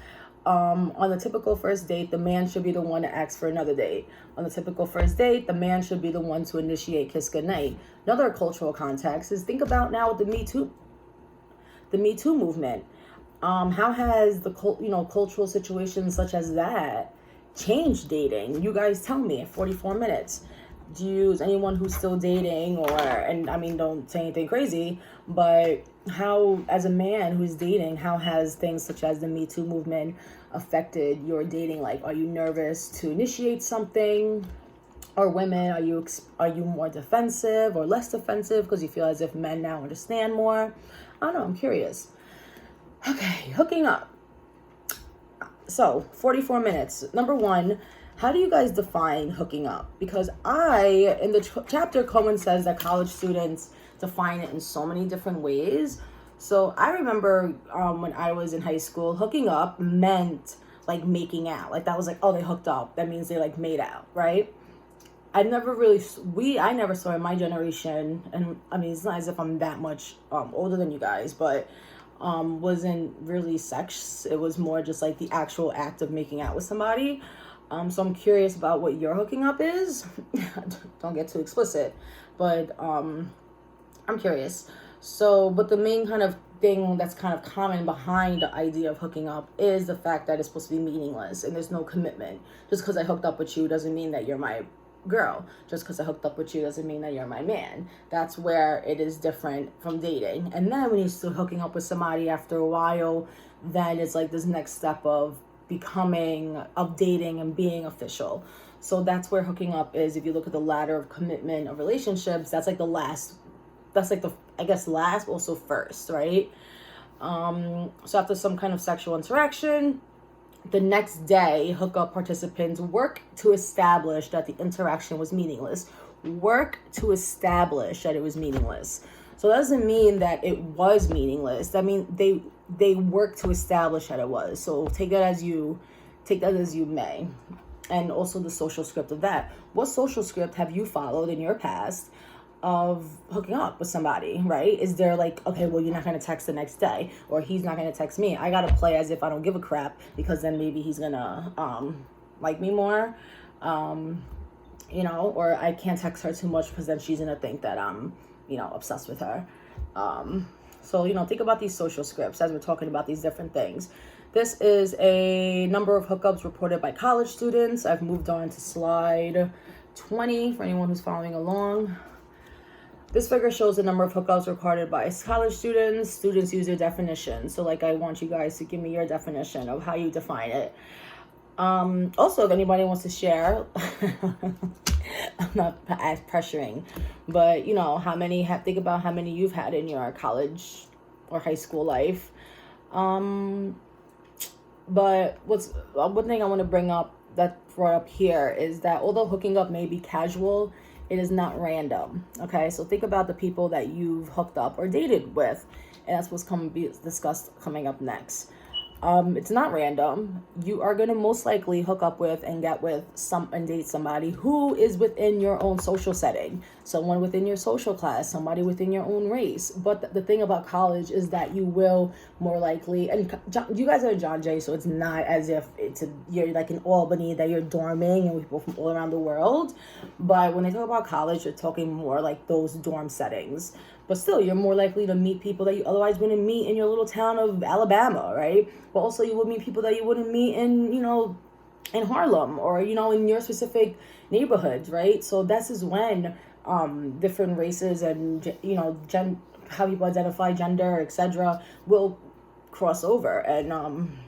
On the typical first date, the man should be the one to ask for another date. On the typical first date, the man should be the one to initiate kiss goodnight. Another cultural context is think about now with the Me Too movement. How has the cultural situations such as that changed dating? You guys tell me. 44 minutes. Do you use anyone who's still dating, and I mean, don't say anything crazy, but how, as a man who's dating, how has things such as the Me Too movement affected your dating life? Are you nervous to initiate something? Or women, are you more defensive or less defensive because you feel as if men now understand more? I don't know, I'm curious. Okay, hooking up. So, 44 minutes. Number one, how do you guys define hooking up? Because in the chapter, Cohen says that college students define it in so many different ways. So I remember when I was in high school, hooking up meant like making out. Like that was like, oh, they hooked up. That means they like made out, right? I never saw in my generation, and I mean, it's not as if I'm that much older than you guys, but wasn't really sex. It was more just like the actual act of making out with somebody. So I'm curious about what your hooking up is. Don't get too explicit, but I'm curious. So, but the main kind of thing that's kind of common behind the idea of hooking up is the fact that it's supposed to be meaningless and there's no commitment. Just because I hooked up with you doesn't mean that you're my girl. Just because I hooked up with you doesn't mean that you're my man. That's where it is different from dating. And then when you're still hooking up with somebody after a while, then it's like this next step of dating and being official. So that's where hooking up is. If you look at the ladder of commitment of relationships, that's like the last, I guess last, but also first, right? So after some kind of sexual interaction, the next day, hookup participants work to establish that the interaction was meaningless. Work to establish that it was meaningless. So that doesn't mean that it was meaningless. That means they work to establish that it was. So take that as you may. And also the social script of that. What social script have you followed in your past of hooking up with somebody, right? Is there like, okay, well, you're not going to text the next day, or he's not going to text me. I got to play as if I don't give a crap, because then maybe he's going to like me more, or I can't text her too much because then she's going to think that I'm, obsessed with her. So, think about these social scripts as we're talking about these different things. This is a number of hookups reported by college students. I've moved on to slide 20 for anyone who's following along. This figure shows the number of hookups recorded by college students. Students use their definition. So I want you guys to give me your definition of how you define it. Also, if anybody wants to share, I'm not as pressuring, but think about how many you've had in your college or high school life. But one thing I want to bring up that's brought up here is that although hooking up may be casual, it is not random. Okay, so think about the people that you've hooked up or dated with, and that's what's coming to be discussed coming up next. It's not random. You are going to most likely hook up with and get with and date somebody who is within your own social setting, someone within your social class, somebody within your own race. But the thing about college is that you will more likely, and you guys are John Jay, so it's not as if you're like in Albany that you're dorming and with people from all around the world. But when they talk about college, they're talking more like those dorm settings. But still, you're more likely to meet people that you otherwise wouldn't meet in your little town of Alabama, right? But also you would meet people that you wouldn't meet in, in Harlem or, in your specific neighborhoods, right? So this is when different races and, how people identify gender, etc. will cross over. And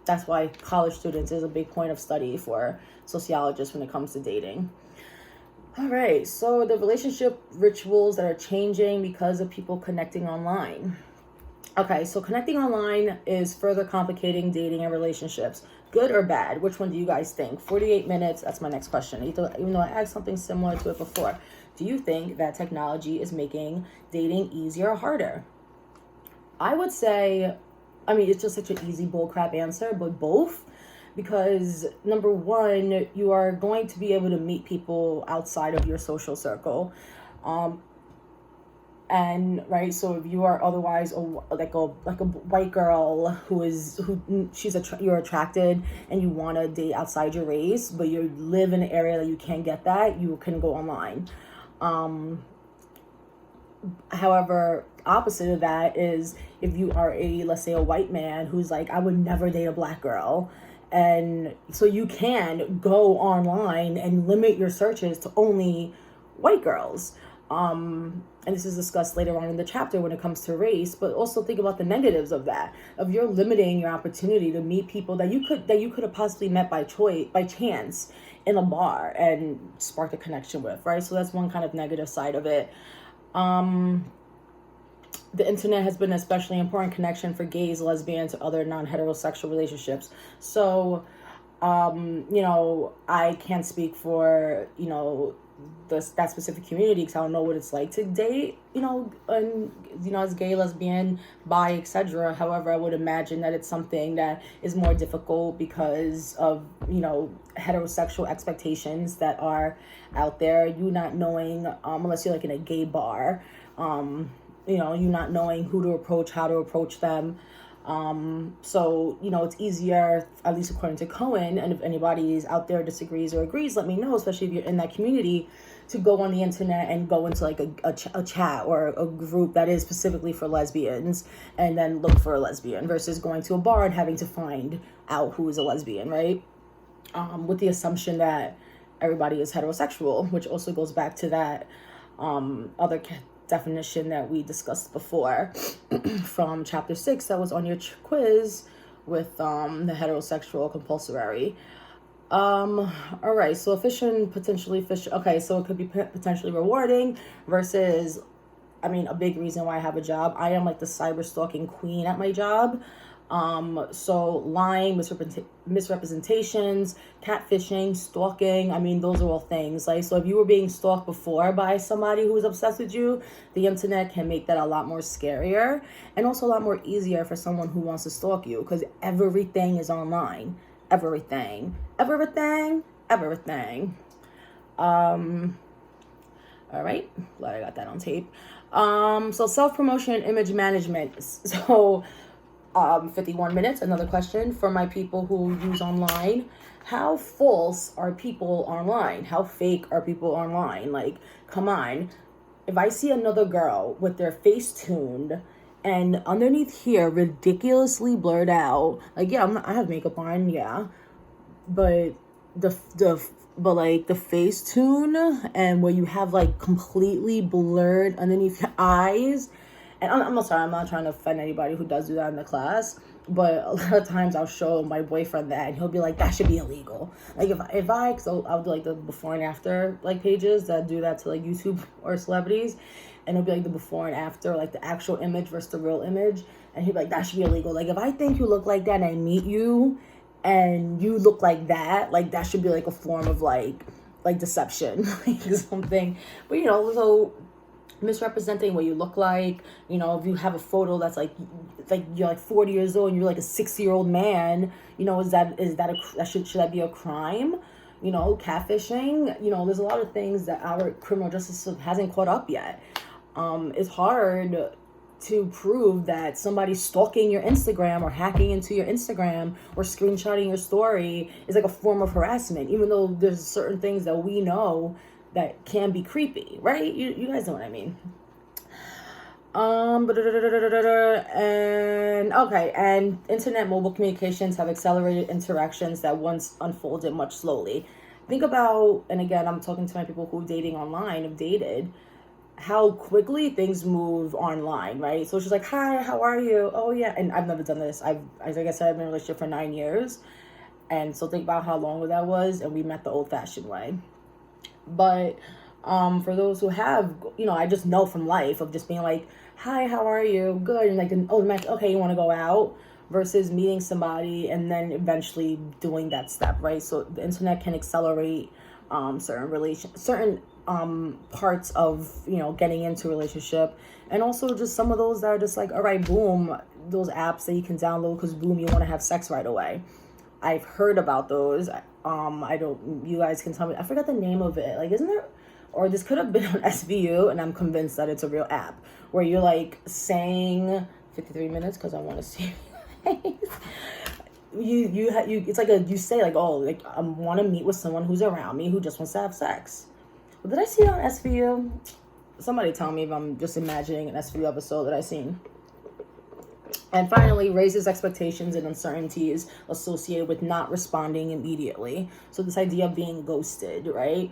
that's why college students is a big point of study for sociologists when it comes to dating. All right, so the relationship rituals that are changing because of people connecting online. Okay, so connecting online is further complicating dating and relationships. Good or bad? Which one do you guys think? 48 minutes, that's my next question. Even though I asked something similar to it before. Do you think that technology is making dating easier or harder? I would say, it's just such an easy bullcrap answer, but both. Because number one, you are going to be able to meet people outside of your social circle. And right, so if you are otherwise like a white girl you're attracted and you want to date outside your race, but you live in an area that you can't get that, you can go online. However, opposite of that is if you are let's say a white man who's like, I would never date a black girl, and so you can go online and limit your searches to only white girls. And this is discussed later on in the chapter when it comes to race, but also think about the negatives of that, of you're limiting your opportunity to meet people that you could have possibly met by chance in a bar and sparked a connection with, right? So that's one kind of negative side of it. The internet has been an especially important connection for gays, lesbians, or other non-heterosexual relationships. So, I can't speak for, that specific community because I don't know what it's like to date, as gay, lesbian, bi, etc. However, I would imagine that it's something that is more difficult because of, heterosexual expectations that are out there. You not knowing, unless you're like in a gay bar, you not knowing who to approach, how to approach them. So, it's easier, at least according to Cohen, and if anybody is out there disagrees or agrees, let me know, especially if you're in that community, to go on the internet and go into like a chat or a group that is specifically for lesbians and then look for a lesbian versus going to a bar and having to find out who is a lesbian, right? With the assumption that everybody is heterosexual, which also goes back to that other definition that we discussed before from chapter 6 that was on your quiz with the heterosexual compulsory. All right, so efficient, potentially efficient. Okay, so it could be potentially rewarding versus, a big reason why I have a job. I am like the cyber stalking queen at my job. So lying, misrepresentations, catfishing, stalking, those are all things. Like, so if you were being stalked before by somebody who was obsessed with you, the internet can make that a lot more scarier and also a lot more easier for someone who wants to stalk you because everything is online. Everything. All right, glad I got that on tape. So self-promotion and image management. So 51 minutes, another question for my people who use online. How false are people online? How fake are people online? Like, come on. If I see another girl with their face tuned and underneath here ridiculously blurred out, like, yeah, I have makeup on, yeah, but the face tune and where you have like completely blurred underneath your eyes. And I'm not trying to offend anybody who does do that in the class, but a lot of times I'll show my boyfriend that and he'll be like, that should be illegal. Like because I'll do like the before and after like pages that do that to like YouTube or celebrities, and it'll be like the before and after, like the actual image versus the real image, and he'll be like, that should be illegal. Like if I think you look like that and I meet you and you look like that should be like a form of like deception, like something. But so misrepresenting what you look like, if you have a photo that's like you're like 40 years old and you're like a 60-year-old man, should that be a crime? Catfishing, there's a lot of things that our criminal justice system hasn't caught up yet. It's hard to prove that somebody's stalking your Instagram or hacking into your Instagram or screenshotting your story is like a form of harassment, even though there's certain things that we know that can be creepy, right? You guys know what I mean. And internet mobile communications have accelerated interactions that once unfolded much slowly. Think about, and again, I'm talking to my people who dating online, have dated, how quickly things move online, right? So she's like, hi, how are you? Oh yeah. And I've never done this. Like I said, I've been in a relationship for 9 years. And so think about how long that was. And we met the old fashioned way. But for those who have, I just know from life of just being like, hi, how are you? Good. And like, okay, you want to go out, versus meeting somebody and then eventually doing that step, right? So the internet can accelerate certain parts of, getting into a relationship. And also just some of those that are just like, all right, boom, those apps that you can download because boom, you want to have sex right away. I've heard about those. You guys can tell me. I forgot the name of it. Like, isn't there or this could have been on SVU, and I'm convinced that it's a real app, where you're like saying 53 minutes because I want to see you it's like you say like, oh, like I want to meet with someone who's around me who just wants to have sex. Well, did I see it on SVU? Somebody tell me if I'm just imagining an SVU episode that I seen. And finally, raises expectations and uncertainties associated with not responding immediately. So this idea of being ghosted, right?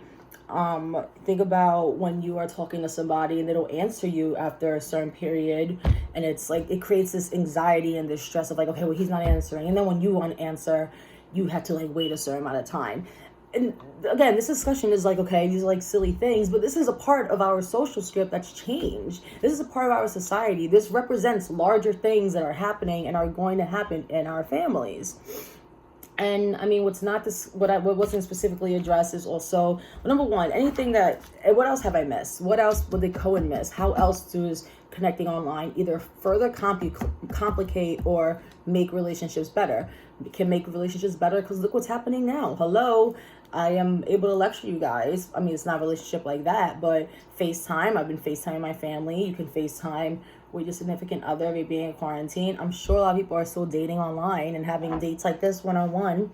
Think about when you are talking to somebody and they don't answer you after a certain period, and it's like it creates this anxiety and this stress of like, okay, well, he's not answering, and then when you want to answer, you have to like wait a certain amount of time. And again, this discussion is like, okay, these are like silly things, but this is a part of our social script that's changed. This is a part of our society. This represents larger things that are happening and are going to happen in our families. And I mean, what's not this, what wasn't specifically addressed is also, number one, anything that, what else have I missed? What else would the Cohen miss? How else does connecting online either further complicate or make relationships better? It can make relationships better because look what's happening now. Hello, I am able to lecture you guys. I mean, it's not a relationship like that, but FaceTime. I've been FaceTiming my family. You can FaceTime with your significant other if you're being in quarantine. I'm sure a lot of people are still dating online and having dates like this one-on-one.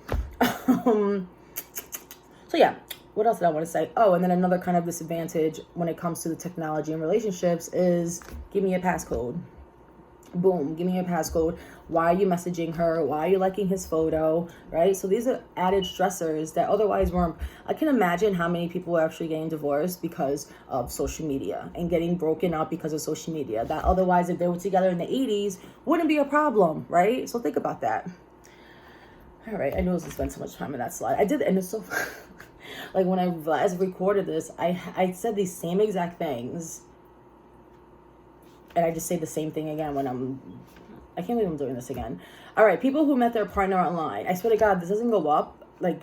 So yeah, what else did I want to say? Oh, and then another kind of disadvantage when it comes to the technology and relationships is give me a passcode. Boom, give me a passcode. Why are you messaging her? Why are you liking his photo? Right? So these are added stressors that otherwise weren't. I can imagine how many people are actually getting divorced because of social media and getting broken up because of social media. That otherwise, if they were together in the 80s, wouldn't be a problem, right? So think about that. All right, I knew I was gonna spend so much time on that slide. I did, and it's so like when I recorded this, I said these same exact things. And I just say the same thing again when I can't believe I'm doing this again. All right, people who met their partner online. I swear to God, this doesn't go up. Like,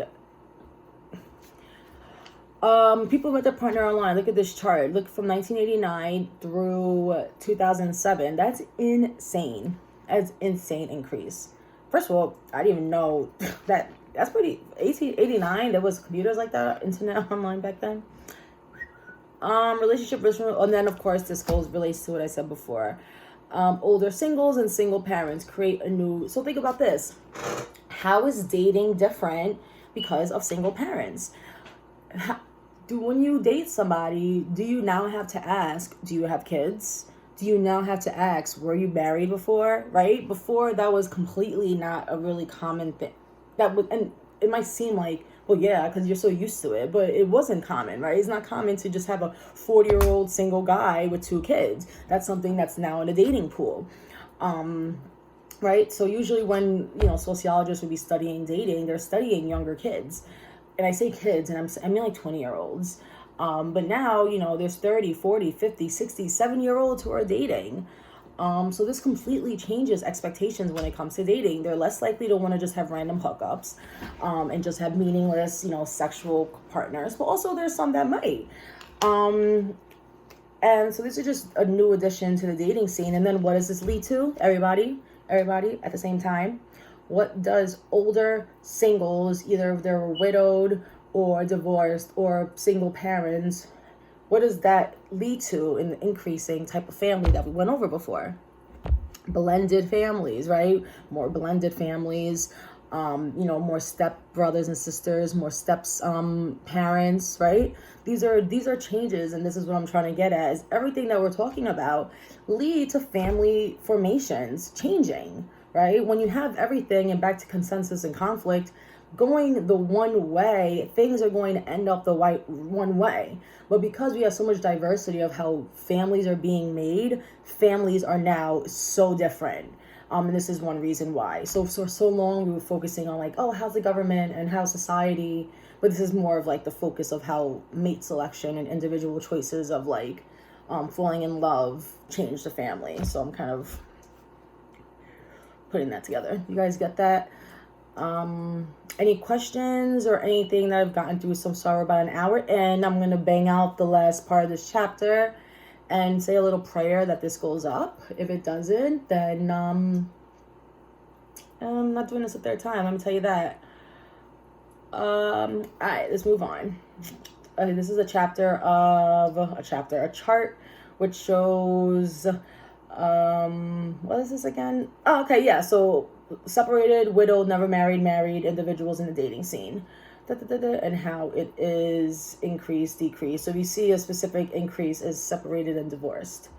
people who met their partner online. Look at this chart. Look from 1989 through 2007. That's insane. That's insane increase. First of all, I didn't even know that. That's pretty. 1889, there was computers like that, internet online back then. Relationship risk, and then of course this relates to what I said before. Older singles and single parents create a new. So think about this. How is dating different because of single parents? When you date somebody, do you now have to ask, do you have kids? Do you now have to ask, were you married before? Right? Before, that was completely not a really common thing. And it might seem like, well, yeah, because you're so used to it, but it wasn't common, right? It's not common to just have a 40-year-old single guy with 2 kids. That's something that's now in a dating pool, right? So usually when, sociologists would be studying dating, they're studying younger kids. And I say kids, and I mean like 20-year-olds. But now, there's 30, 40, 50, 60, 7-year-olds who are dating. So this completely changes expectations when it comes to dating. They're less likely to want to just have random hookups and just have meaningless, sexual partners. But also there's some that might. And so this is just a new addition to the dating scene. And then what does this lead to? Everybody at the same time. What does older singles, either if they're widowed or divorced or single parents, what does that lead to in the increasing type of family that we went over before? Blended families, right? More blended families, more step brothers and sisters, more steps parents, right? These are changes, and this is what I'm trying to get at, is everything that we're talking about lead to family formations changing, right? When you have everything, and back to consensus and conflict, going the one way, things are going to end up the one way. But because we have so much diversity of how families are being made, families are now so different. And this is one reason why. So long we were focusing on like, oh, how's the government and how's society? But this is more of like the focus of how mate selection and individual choices of like falling in love change the family. So I'm kind of putting that together. You guys get that? Any questions or anything that I've gotten through? So sorry, about an hour in. I'm going to bang out the last part of this chapter and say a little prayer that this goes up. If it doesn't, then I'm not doing this a third time. Let me tell you that. All right, let's move on. a chart which shows, what is this again? Oh, okay, yeah. So separated, widowed, never married, married individuals in the dating scene. And how it is increased, decreased. So we see a specific increase is separated and divorced.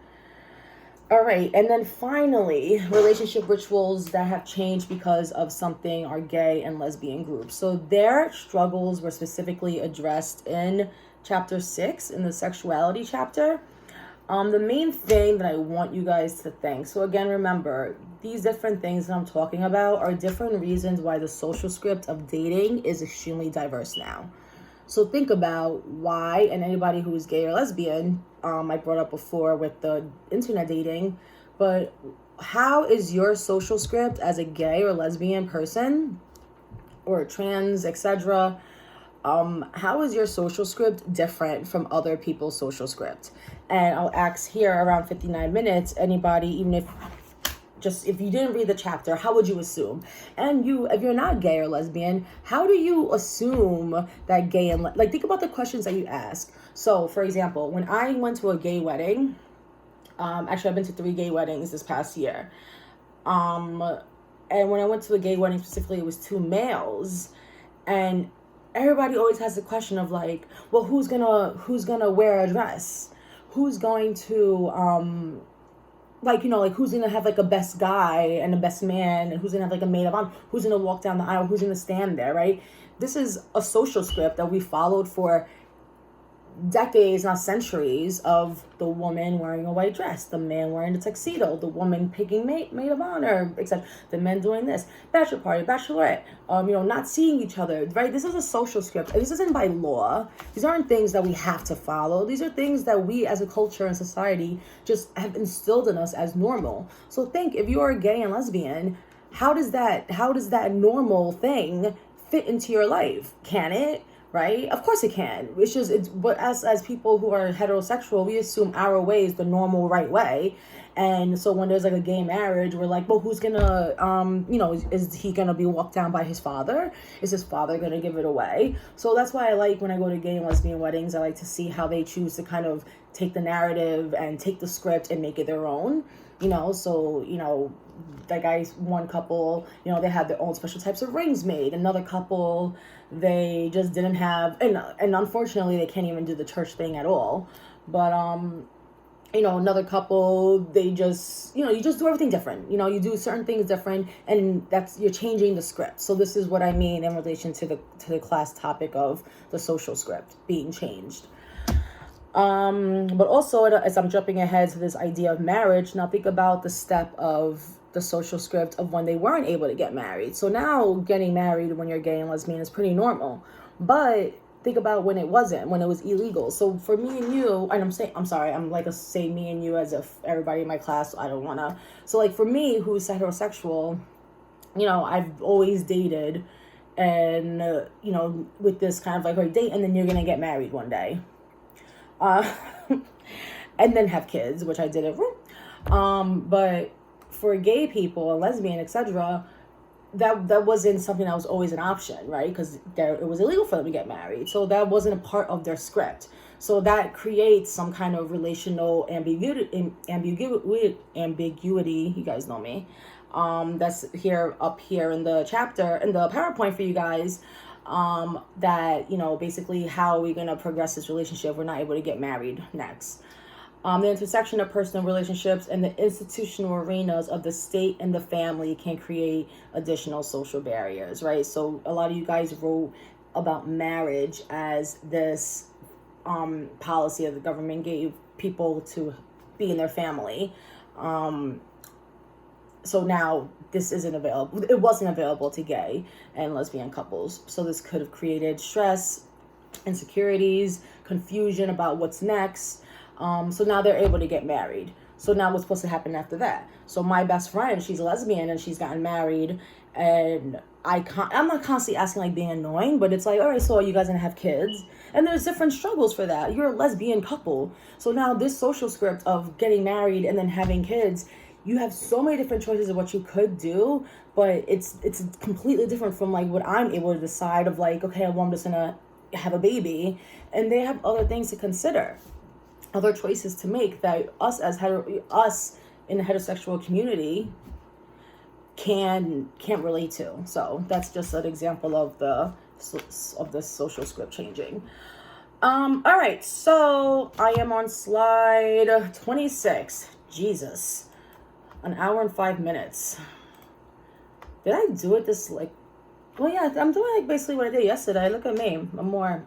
All right, and then finally, relationship rituals that have changed because of something are gay and lesbian groups. So their struggles were specifically addressed in chapter 6, in the sexuality chapter. The main thing that I want you guys to think, so again, remember, these different things that I'm talking about are different reasons why the social script of dating is extremely diverse now. So think about why, and anybody who is gay or lesbian, I brought up before with the internet dating, but how is your social script as a gay or lesbian person or trans, etc.? How is your social script different from other people's social script? And I'll ask here around 59 minutes, anybody, even if you didn't read the chapter, how would you assume? And if you're not gay or lesbian, how do you assume that gay and think about the questions that you ask. So for example, when I went to a gay wedding, actually I've been to 3 gay weddings this past year. And when I went to a gay wedding specifically, it was 2 males, and everybody always has the question of like, well, who's gonna wear a dress? Who's going to who's gonna have like a best guy and a best man, and who's gonna have like a maid of honor? Who's gonna walk down the aisle? Who's gonna stand there, right? This is a social script that we followed for decades, not centuries, of the woman wearing a white dress, the man wearing a tuxedo, the woman picking maid of honor, except the men doing this, bachelor party, bachelorette, not seeing each other, right? This is a social script. This isn't by law. These aren't things that we have to follow. These are things that we as a culture and society just have instilled in us as normal. So think, if you are gay and lesbian, how does that normal thing fit into your life? Can it? Right? Of course it can. But as people who are heterosexual, we assume our way is the normal right way. And so when there's like a gay marriage, we're like, well, who's gonna, is he gonna be walked down by his father? Is his father gonna give it away? So that's why I like, when I go to gay and lesbian weddings, I like to see how they choose to kind of take the narrative and take the script and make it their own. One couple, they had their own special types of rings made. Another couple, they just didn't have, and unfortunately they can't even do the church thing at all. But another couple, they just, you just do everything different. You do certain things different, and you're changing the script. So this is what I mean in relation to the class topic of the social script being changed. But also, as I'm jumping ahead to this idea of marriage, now think about the step of the social script of when they weren't able to get married. So now getting married when you're gay and lesbian is pretty normal. But think about when it wasn't, when it was illegal. So for me and you, and I'm saying me and you as if everybody in my class, I don't want to. So like for me, who's heterosexual, I've always dated, and, with this kind of like, right, date, and then you're going to get married one day. And then have kids, which I didn't. But for gay people and lesbian, etc., that wasn't something that was always an option, right? Because it was illegal for them to get married, so that wasn't a part of their script. So that creates some kind of relational ambiguity. You guys know me. That's up here in the chapter, in the PowerPoint for you guys. That, basically how are we going to progress this relationship? We're not able to get married next. The intersection of personal relationships and the institutional arenas of the state and the family can create additional social barriers, right? So a lot of you guys wrote about marriage as this policy that the government gave people to be in their family. So now this isn't available. It wasn't available to gay and lesbian couples. So this could have created stress, insecurities, confusion about what's next. So now they're able to get married. So now what's supposed to happen after that? So my best friend, she's a lesbian and she's gotten married, and I'm not constantly asking, like, being annoying, but it's like, all right, so are you guys gonna have kids? And there's different struggles for that. You're a lesbian couple. So now this social script of getting married and then having kids, you have so many different choices of what you could do, but it's completely different from like what I'm able to decide of like, okay, well, I'm just gonna have a baby, and they have other things to consider, other choices to make that us in the heterosexual community can't relate to. So that's just an example of the social script changing. All right, so I am on slide 26. Jesus, an hour and 5 minutes. Did I do it this well, yeah, I'm doing basically what I did yesterday. Look at me. I'm more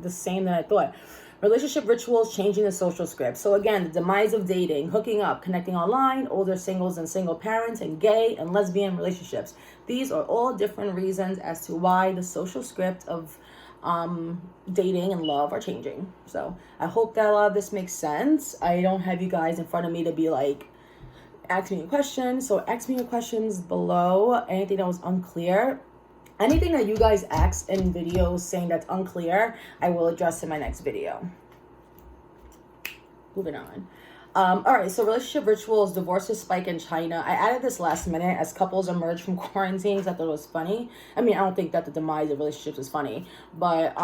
the same than I thought. Relationship rituals changing the social script. So again, the demise of dating, hooking up, connecting online, older singles and single parents, and gay and lesbian relationships. These are all different reasons as to why the social script of dating and love are changing. So I hope that a lot of this makes sense. I don't have you guys in front of me to be ask me a question. So ask me your questions below. Anything that was unclear. Anything that you guys ask in videos saying that's unclear, I will address in my next video. Moving on. All right, so relationship rituals, divorces spike in China. I added this last minute as couples emerge from quarantines. I thought it was funny. I mean, I don't think that the demise of relationships is funny, but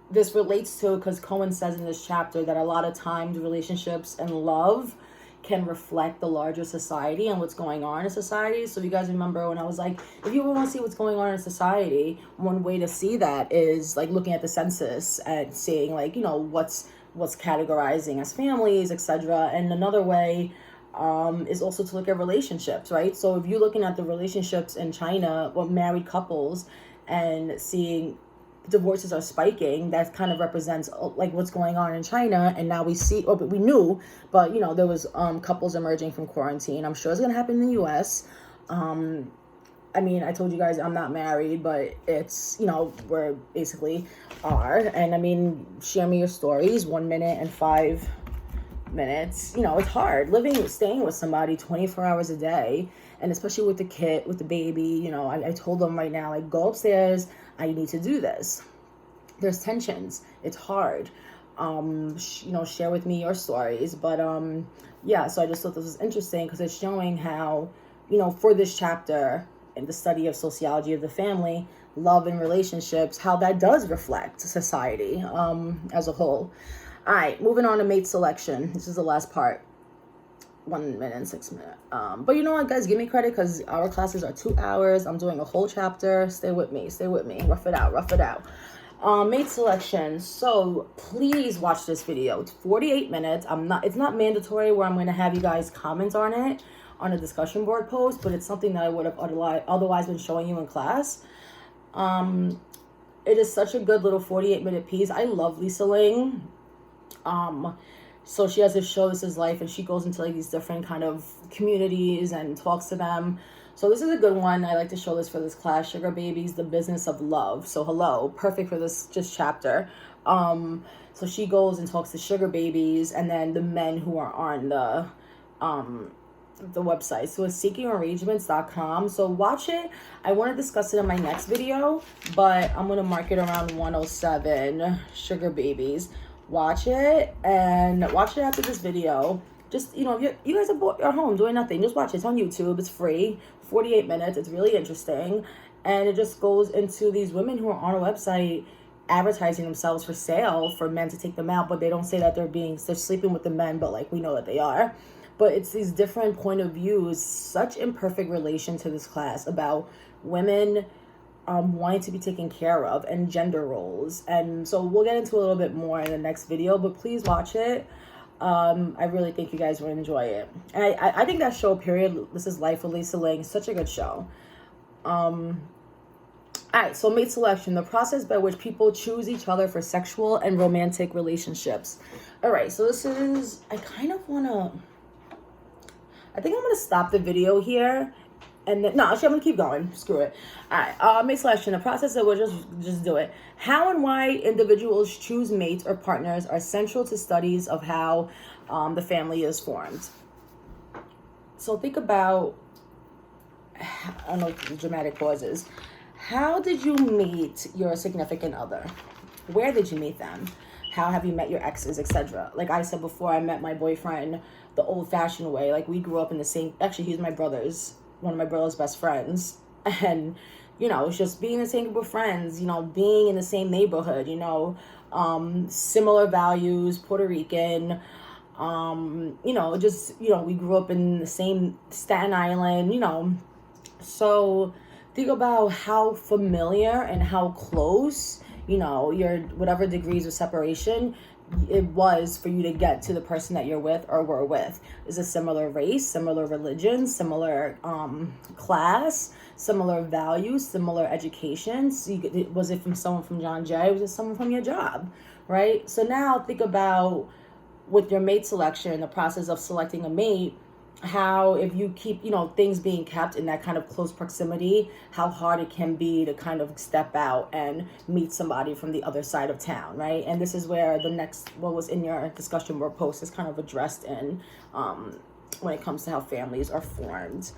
this relates to, because Cohen says in this chapter that a lot of times relationships and love can reflect the larger society and what's going on in society. So you guys remember when I was like, if you want to see what's going on in society, one way to see that is looking at the census and seeing what's categorizing as families, etc. And another way is also to look at relationships, right? So if you're looking at the relationships in China or married couples and seeing divorces are spiking, that kind of represents what's going on in China. And now we see, but we knew, but there was couples emerging from quarantine. I'm sure it's gonna happen in the US. I mean, I told you guys I'm not married, but it's, we're basically are. And I mean, share me your stories, 1 minute and 5 minutes. It's hard staying with somebody 24 hours a day, and especially with the kid, with the baby. I told them right now, go upstairs, I need to do this. There's tensions. It's hard. Share with me your stories. But yeah, so I just thought this was interesting because it's showing how, for this chapter in the study of sociology of the family, love and relationships, how that does reflect society as a whole. All right, moving on to mate selection. This is the last part. 1 minute and 6 minutes. But you know what, guys, give me credit because our classes are 2 hours. I'm doing a whole chapter. Stay with me. Rough it out. Mate selection. So please watch this video. It's 48 minutes. It's not mandatory where I'm going to have you guys comment on it on a discussion board post, but it's something that I would have otherwise been showing you in class. It is such a good little 48-minute piece. I love Lisa Ling. So she has this show, This Is Life, and she goes into these different kind of communities and talks to them. So this is a good one. I like to show this for this class, Sugar Babies, The Business of Love. So hello, perfect for this just chapter. So she goes and talks to sugar babies and then the men who are on the website. So it's seekingarrangements.com. So watch it. I want to discuss it in my next video, but I'm going to mark it around 107, Sugar Babies. Watch it and watch it after this video. Just, if you guys are home doing nothing, just watch it. It's on YouTube. It's free. 48 minutes. It's really interesting. And it just goes into these women who are on a website advertising themselves for sale for men to take them out, but they don't say that they're sleeping with the men, but we know that they are. But it's these different point of views, such imperfect relation to this class about women wanting to be taken care of and gender roles. And so we'll get into a little bit more in the next video, but please watch it. I really think you guys will enjoy it. And I think that show, period, This Is Life with Lisa Ling, is such a good show. All right, so mate selection, the process by which people choose each other for sexual and romantic relationships. All right, so this is, I think I'm going to stop the video here. And then, no, actually, I'm going to keep going. Screw it. All right, mate selection, the process that we'll just do it. How and why individuals choose mates or partners are central to studies of how the family is formed. So think about, I don't know, dramatic pauses. How did you meet your significant other? Where did you meet them? How have you met your exes, etc.? Like I said before, I met my boyfriend the old-fashioned way. We grew up in the same, actually, he's one of my brother's best friends. And, You know, it's just being in the same group of friends, you know, being in the same neighborhood, you know, similar values, Puerto Rican, you know, just, you know, we grew up in the same Staten Island, you know. So think about how familiar and how close, you know, your whatever degrees of separation it was for you to get to the person that you're with or were with. Is a similar race, similar religion, similar class, similar values, similar education. So was it from someone from John Jay? Was it someone from your job, right? So now think about with your mate selection, the process of selecting a mate, how if you keep, you know, things being kept in that kind of close proximity, how hard it can be to kind of step out and meet somebody from the other side of town, right? And this is where the next, what was in your discussion board post is kind of addressed in when it comes to how families are formed.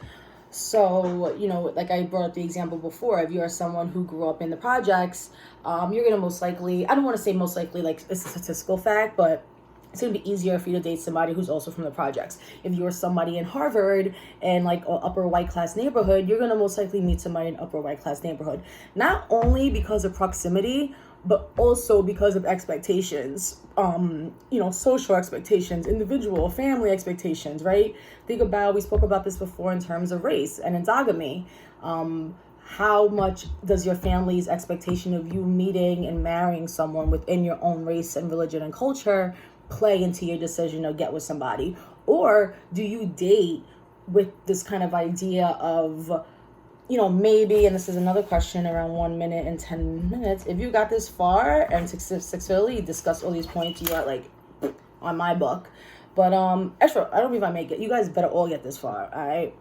So, you know, like I brought up the example before, if you're someone who grew up in the projects, you're going to most likely, I don't want to say most likely like it's a statistical fact, but it's going to be easier for you to date somebody who's also from the projects. If you're somebody in Harvard and like an upper white class neighborhood, you're going to most likely meet somebody in upper white class neighborhood. Not only because of proximity, but also because of expectations, you know, social expectations, individual, family expectations, right? Think about, we spoke about this before in terms of race and endogamy. How much does your family's expectation of you meeting and marrying someone within your own race and religion and culture play into your decision to get with somebody? Or do you date with this kind of idea of, you know, maybe, and this is another question around 1 minute and 10 minutes, if you got this far and successfully discuss all these points, you are like on my book. But extra, I don't know if I make it. You guys better all get this far, all right?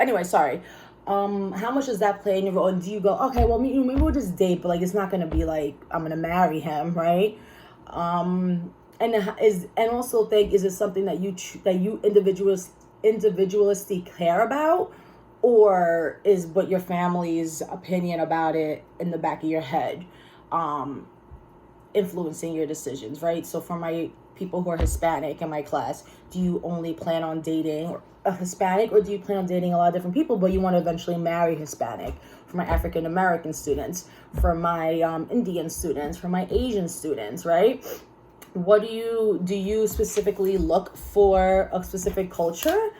Anyway, sorry. How much does that play in your role? And do you go, okay, well, maybe we'll just date, but like it's not gonna be like I'm gonna marry him, right? And also think, is it something that you individualistically care about, or is what your family's opinion about it in the back of your head influencing your decisions, right? So for my people who are Hispanic in my class, do you only plan on dating a Hispanic, or do you plan on dating a lot of different people, but you want to eventually marry Hispanic? For my African American students, for my Indian students, for my Asian students, right? What do you specifically look for a specific culture,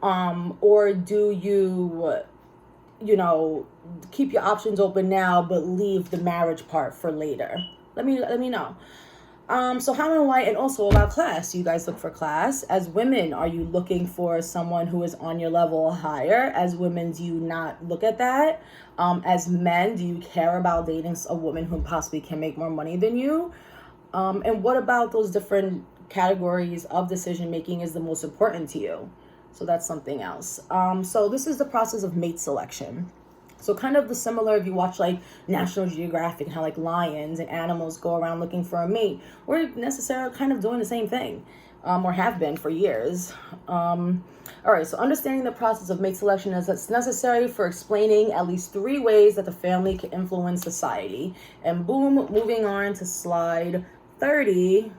or do you know, keep your options open now but leave the marriage part for later? Let me know. So how and why, and also about class. Do you guys look for class? As women, are you looking for someone who is on your level or higher? As women, do you not look at that? As men, do you care about dating a woman who possibly can make more money than you? And what about those different categories of decision making is the most important to you? So that's something else. So this is the process of mate selection. So kind of the similar, if you watch like National Geographic, how like lions and animals go around looking for a mate, we're necessarily kind of doing the same thing, or have been for years. All right, so understanding the process of mate selection is that's necessary for explaining at least 3 ways that the family can influence society. And boom, moving on to slide 30.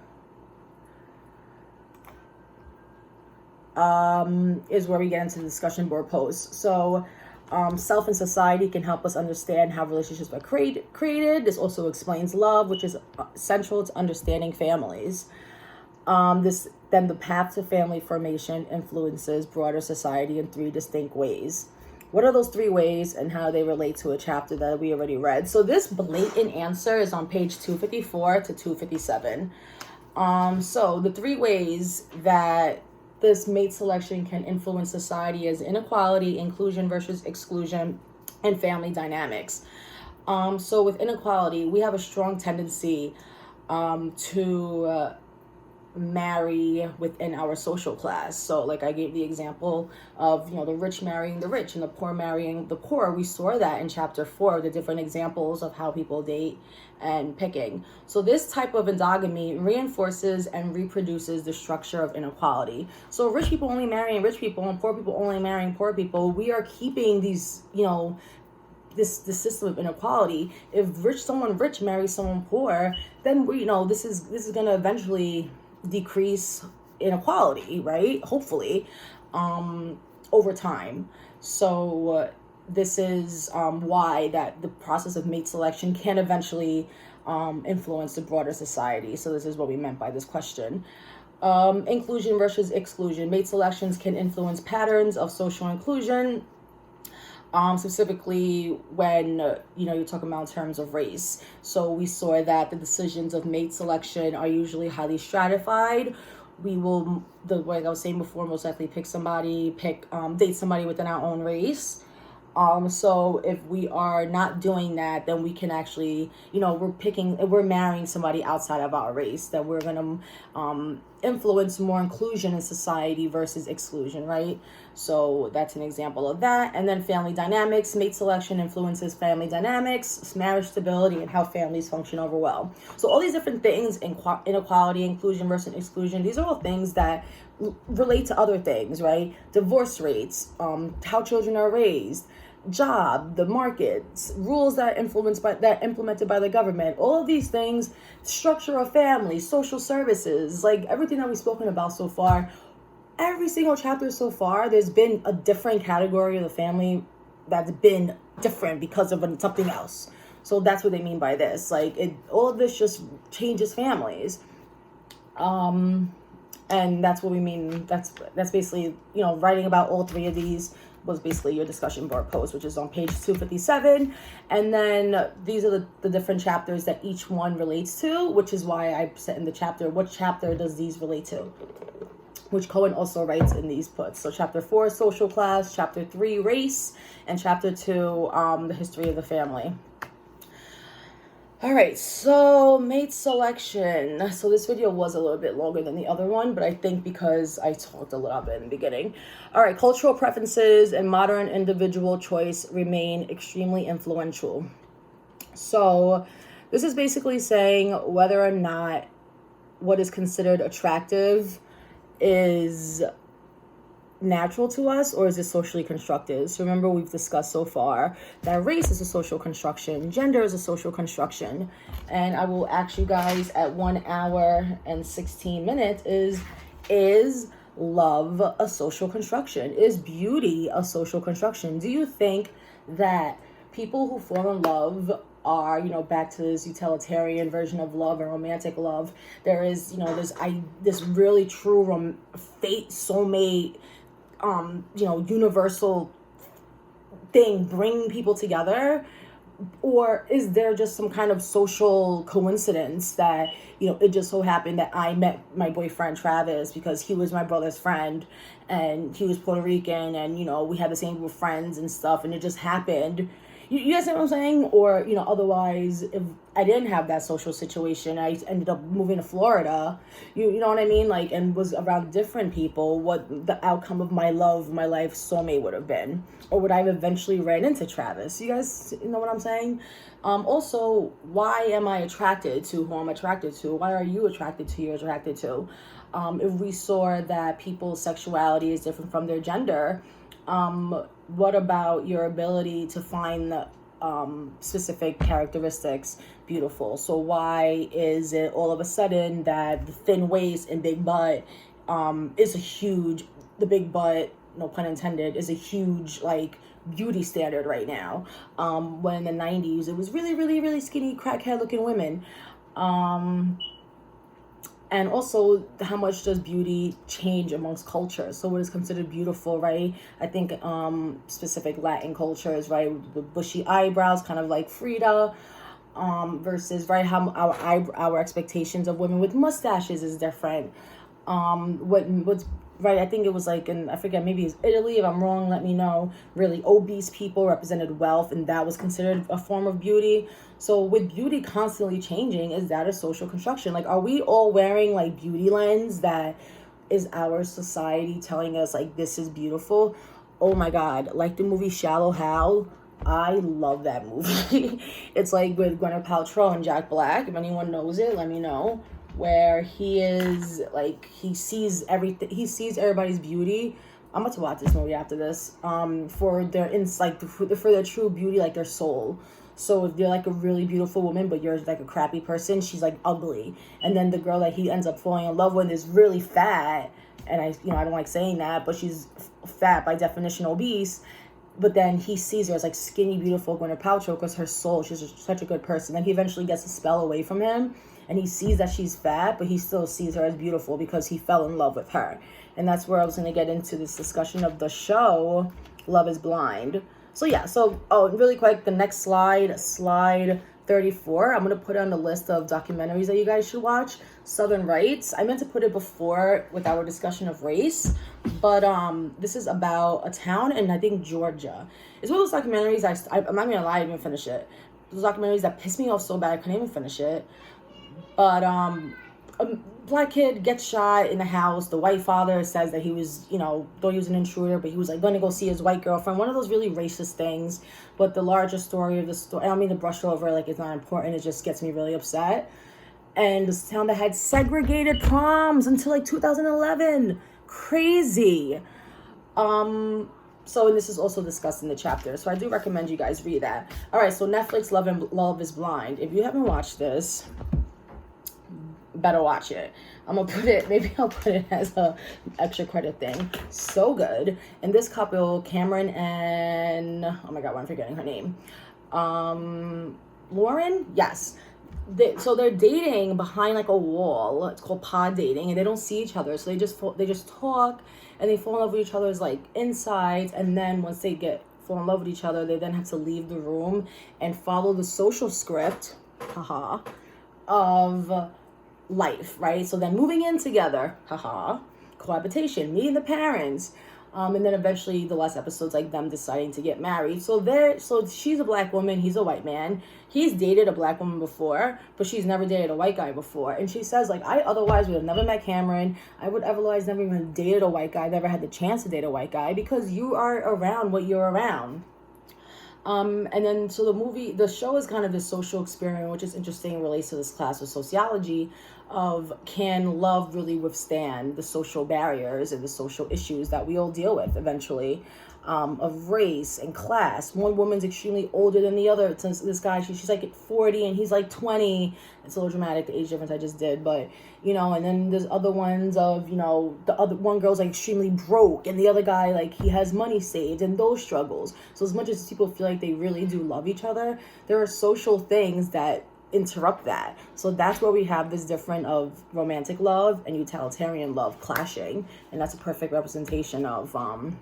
Is where we get into the discussion board posts. So self and society can help us understand how relationships are created. This also explains love, which is central to understanding families. Then the path to family formation influences broader society in 3 distinct ways. What are those 3 ways and how they relate to a chapter that we already read? So this blatant answer is on page 254 to 257. So the 3 ways that this mate selection can influence society as inequality, inclusion versus exclusion, and family dynamics. So with inequality, we have a strong tendency to marry within our social class. So like I gave the example of, you know, the rich marrying the rich and the poor marrying the poor. We saw that in chapter 4, the different examples of how people date and picking. So this type of endogamy reinforces and reproduces the structure of inequality. So rich people only marrying rich people and poor people only marrying poor people. We are keeping these, you know, this system of inequality. If someone rich marries someone poor, then we, you know, this is going to eventually decrease inequality, right? Hopefully, over time. So this is why that the process of mate selection can eventually influence the broader society. So this is what we meant by this question. Inclusion versus exclusion. Mate selections can influence patterns of social inclusion, specifically when you're talking about in terms of race. So we saw that the decisions of mate selection are usually highly stratified. We will, like I was saying before, most likely date somebody within our own race. So if we are not doing that, then we can actually, we're marrying somebody outside of our race, that we're going to influence more inclusion in society versus exclusion, right? So that's an example of that. And then family dynamics. Mate selection influences family dynamics, marriage stability, and how families function overall. So all these different things, inequality, inclusion versus exclusion, these are all things that relate to other things, right? Divorce rates, how children are raised, job, the markets, rules that implemented by the government, all of these things, structure of family, social services, like everything that we've spoken about so far. Every single chapter so far, there's been a different category of the family that's been different because of something else. So that's what they mean by this. Like all of this just changes families. And that's what we mean. That's basically, writing about all three of these was basically your discussion board post, which is on page 257. And then these are the different chapters that each one relates to, which is why I set in the chapter, what chapter does these relate to? Which Cohen also writes in these puts. So chapter 4, social class, chapter 3, race, and chapter 2, the history of the family. All right, so mate selection. So this video was a little bit longer than the other one, but I think because I talked a little bit in the beginning. All right, cultural preferences and modern individual choice remain extremely influential. So this is basically saying whether or not what is considered attractive is natural to us, or is it socially constructed? So remember, we've discussed so far that race is a social construction, gender is a social construction, and I will ask you guys at 1 hour and 16 minutes is love a social construction? Is beauty a social construction? Do you think that people who fall in love are, back to this utilitarian version of love and romantic love? There is, this really true fate, soulmate, universal thing bringing people together? Or is there just some kind of social coincidence that, it just so happened that I met my boyfriend Travis because he was my brother's friend and he was Puerto Rican and, we had the same group of friends and stuff, and it just happened. You guys know what I'm saying? Or, otherwise, if I didn't have that social situation, I ended up moving to Florida, you know what I mean? Like, and was around different people, what the outcome of my life soulmate would have been. Or would I have eventually ran into Travis? You guys know what I'm saying? Also, why am I attracted to who I'm attracted to? Why are you attracted to who you're attracted to? If we saw that people's sexuality is different from their gender, what about your ability to find the specific characteristics beautiful? So why is it all of a sudden that the thin waist and big butt the big butt, no pun intended, is a huge beauty standard right now, when in the 90s it was really, really, really skinny crackhead looking women? And also, how much does beauty change amongst cultures? So what is considered beautiful, right? I think specific Latin cultures, right, with bushy eyebrows, kind of like Frida, versus, right, how our expectations of women with mustaches is different. What's right, I think it was I forget, maybe it's Italy, if I'm wrong, let me know. Really obese people represented wealth, and that was considered a form of beauty. So with beauty constantly changing, is that a social construction? Are we all wearing beauty lens that is our society telling us this is beautiful? Oh my God, the movie Shallow Hal, I love that movie. It's with Gwyneth Paltrow and Jack Black. If anyone knows it, let me know. Where he is he sees everything, he sees everybody's beauty. I'm about to watch this movie after this, for their for their true beauty, their soul. So if they're a really beautiful woman, but you're a crappy person, she's ugly. And then the girl that he ends up falling in love with is really fat, and I don't like saying that, but she's fat by definition, obese. but then he sees her as like skinny, beautiful Gwyneth Paltrow because her soul, she's just such a good person. Then he eventually gets the spell away from him, and he sees that she's fat, but he still sees her as beautiful because he fell in love with her. And that's where I was going to get into this discussion of the show, Love is Blind. So yeah, really quick, the next slide 34, I'm going to put on the list of documentaries that you guys should watch. Southern Rights. I meant to put it before with our discussion of race, but this is about a town in, I think, Georgia. It's one of those documentaries, I'm not going to lie, I didn't even finish it. Those documentaries that pissed me off so bad I couldn't even finish it. But a black kid gets shot in the house. The white father says that he was, thought he was an intruder, but he was like going to go see his white girlfriend. One of those really racist things. But the larger story of the story, I don't mean to brush over like it's not important. It just gets me really upset. And this town that had segregated proms until like 2011. Crazy. And this is also discussed in the chapter. So I do recommend you guys read that. All right, so Netflix Love is Blind. If you haven't watched this, better watch it. I'll put it as a extra credit thing. So good. And this couple, Cameron and, oh my God, I'm forgetting her name. Lauren? Yes. They're dating behind like a wall. It's called pod dating, and they don't see each other. So they just talk, and they fall in love with each other's like insides. And then once they fall in love with each other, they then have to leave the room and follow the social script, of life, right? So then moving in together, cohabitation, meeting the parents, and then eventually the last episode's like them deciding to get married. So she's a black woman, he's a white man. He's dated a black woman before, but she's never dated a white guy before. And she says, like, I otherwise would have never met Cameron. I would otherwise never even dated a white guy, never had the chance to date a white guy, because you are around what you're around. And then, so the show is kind of this social experiment, which is interesting, relates to this class of sociology of, can love really withstand the social barriers and the social issues that we all deal with eventually, of race and class. One woman's extremely older than the other. This guy, she's like at 40 and he's like 20. It's a little dramatic, the age difference I just did, but, and then there's other ones of, the other one girl's like extremely broke and the other guy, like, he has money saved, and those struggles. So as much as people feel like they really do love each other, there are social things that interrupt that. So that's where we have this difference of romantic love and utilitarian love clashing, and that's a perfect representation of love.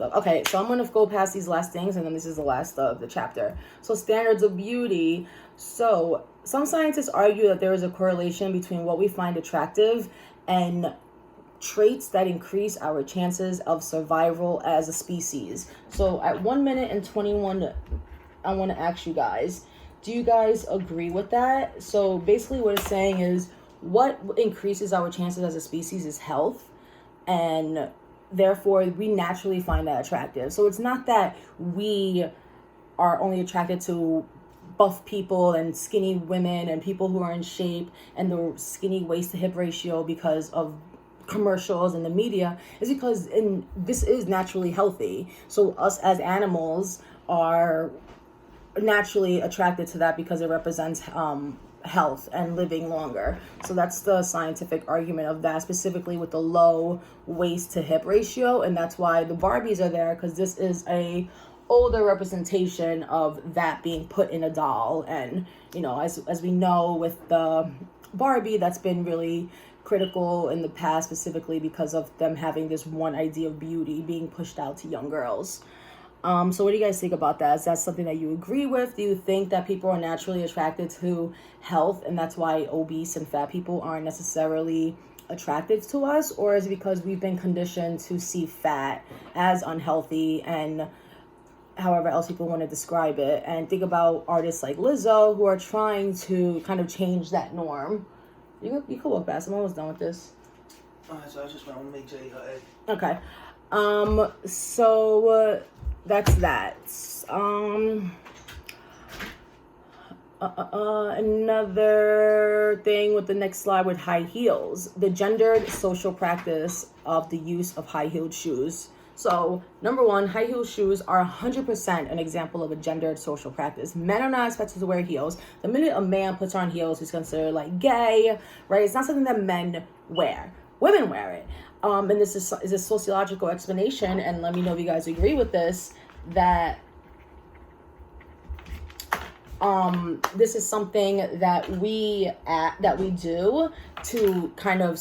Okay, so I'm going to go past these last things, and then this is the last of the chapter. So standards of beauty. So some scientists argue that there is a correlation between what we find attractive and traits that increase our chances of survival as a species. So at 1 minute and 21, I want to ask you guys, do you guys agree with that? So basically what it's saying is, what increases our chances as a species is health, and therefore we naturally find that attractive. So it's not that we are only attracted to buff people and skinny women and people who are in shape and the skinny waist to hip ratio because of commercials and the media. Is because this is naturally healthy. So us as animals are naturally attracted to that because it represents health and living longer. So that's the scientific argument of that, specifically with the low waist to hip ratio. And that's why the Barbies are there, because this is a older representation of that being put in a doll. And as we know with the Barbie, that's been really critical in the past, specifically because of them having this one idea of beauty being pushed out to young girls. So what do you guys think about that? Is that something that you agree with? Do you think that people are naturally attracted to health, and that's why obese and fat people aren't necessarily attractive to us? Or is it because we've been conditioned to see fat as unhealthy, and however else people want to describe it? And think about artists like Lizzo, who are trying to kind of change that norm. You can walk past. I'm almost done with this. So I just want to make Jay Okay. So that's that. Another thing with the next slide with high heels, the gendered social practice of the use of high-heeled shoes. So, number one, high-heel shoes are 100% an example of a gendered social practice. Men are not expected to wear heels. The minute a man puts on heels, he's considered like gay, right? It's not something that men wear. Women wear it. and this is a sociological explanation, and let me know if you guys agree with this, that this is something that we do to kind of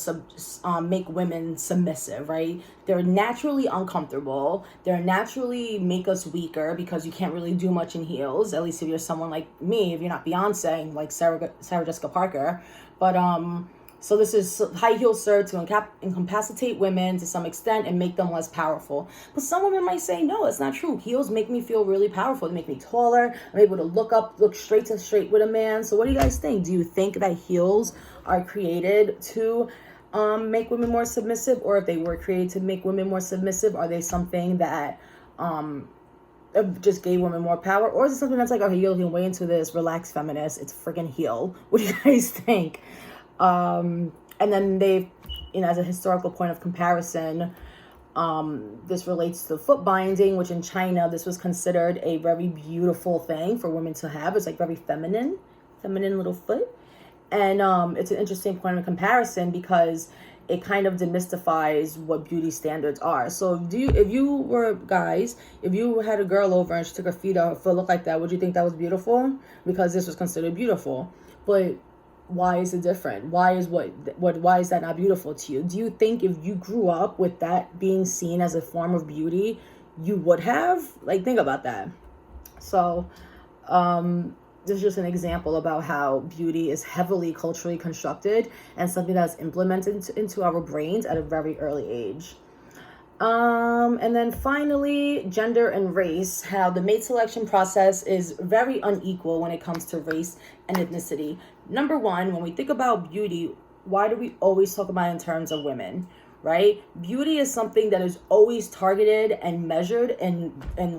make women submissive, right? They're naturally uncomfortable. They're naturally make us weaker because you can't really do much in heels. At least if you're someone like me, if you're not Beyonce, like Sarah Jessica Parker. But so this is high heels serve to incapacitate women to some extent and make them less powerful. But some women might say, no, it's not true. Heels make me feel really powerful. They make me taller. I'm able to look straight with a man. So what do you guys think? Do you think that heels are created to make women more submissive? Or if they were created to make women more submissive, are they something that just gave women more power? Or is it something that's like, okay, you're way into this, relax, feminist, it's freaking heel? What do you guys think? And then they, as a historical point of comparison, this relates to foot binding, which in China, this was considered a very beautiful thing for women to have. It's like very feminine little foot. And it's an interesting point of comparison because it kind of demystifies what beauty standards are. So if you were guys, if you had a girl over and she took her feet out, her foot looked like that, would you think that was beautiful? Because this was considered beautiful. But why is it different? Why is why is that not beautiful to you? Do you think if you grew up with that being seen as a form of beauty, you would have? Like, think about that. So this is just an example about how beauty is heavily culturally constructed and something that's implemented into our brains at a very early age. And then finally, gender and race, how the mate selection process is very unequal when it comes to race and ethnicity. Number one, when we think about beauty, why do we always talk about it in terms of women, right? Beauty is something that is always targeted and measured in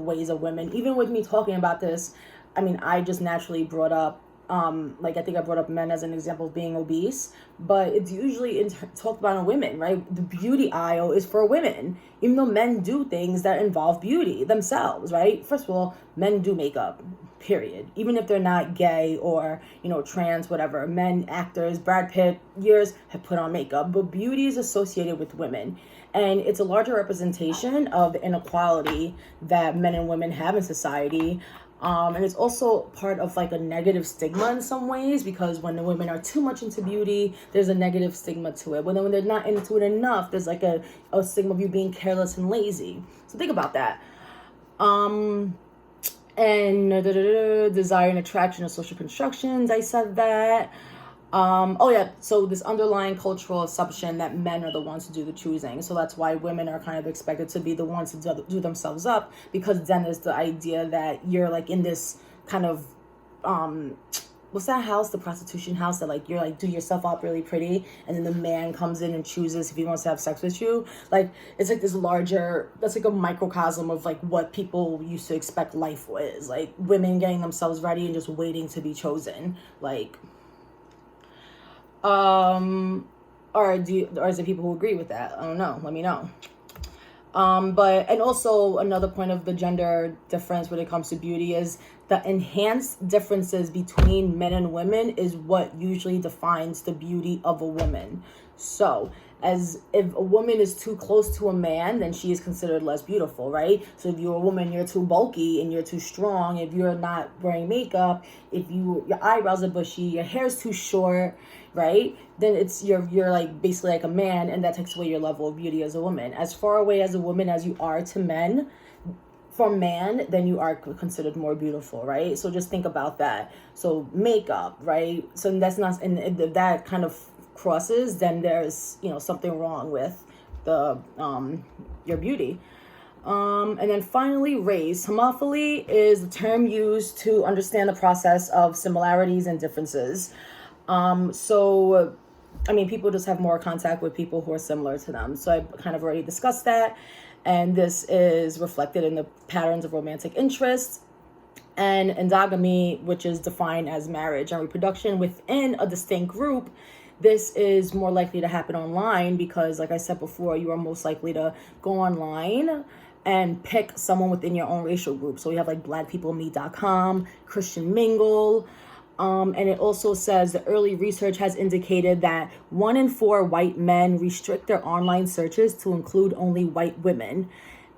ways of women. Even with me talking about this, I mean, I just naturally brought up, I think I brought up men as an example of being obese, but it's usually talked about in women, right? The beauty aisle is for women, even though men do things that involve beauty themselves, right? First of all, men do makeup, period. Even if they're not gay or, trans, whatever. Men, actors, Brad Pitt, years have put on makeup, but beauty is associated with women. And it's a larger representation of the inequality that men and women have in society. And it's also part of like a negative stigma in some ways, because when the women are too much into beauty, there's a negative stigma to it. But then when they're not into it enough, there's like a stigma of you being careless and lazy. So think about that. And desire and attraction of social constructions, I said that. So this underlying cultural assumption that men are the ones to do the choosing. So that's why women are kind of expected to be the ones to do themselves up, because then there's the idea that you're like in this kind of, what's that house, the prostitution house, that like you're like do yourself up really pretty, and then the man comes in and chooses if he wants to have sex with you. Like it's like this larger, that's like a microcosm of like what people used to expect life was, like women getting themselves ready and just waiting to be chosen. Like or is it people who agree with that? I don't know. Let me know. And also another point of the gender difference when it comes to beauty is the enhanced differences between men and women is what usually defines the beauty of a woman. So as if a woman is too close to a man, then she is considered less beautiful, right? So if you're a woman, you're too bulky and you're too strong. If you're not wearing makeup, if your eyebrows are bushy, your hair's too short, right? Then it's you're like basically like a man, and that takes away your level of beauty as a woman. As far away as a woman as you are to men, from man, then you are considered more beautiful, right? So just think about that. So makeup, right? So that's not, and if that kind of crosses, then there's something wrong with the your beauty. And then finally, race. Homophily is the term used to understand the process of similarities and differences. So people just have more contact with people who are similar to them. So I kind of already discussed that. And this is reflected in the patterns of romantic interest and endogamy, which is defined as marriage and reproduction within a distinct group. This is more likely to happen online because, like I said before, you are most likely to go online and pick someone within your own racial group. So we have like blackpeoplemeet.com, Christian Mingle, And it also says the early research has indicated that 1 in 4 white men restrict their online searches to include only white women,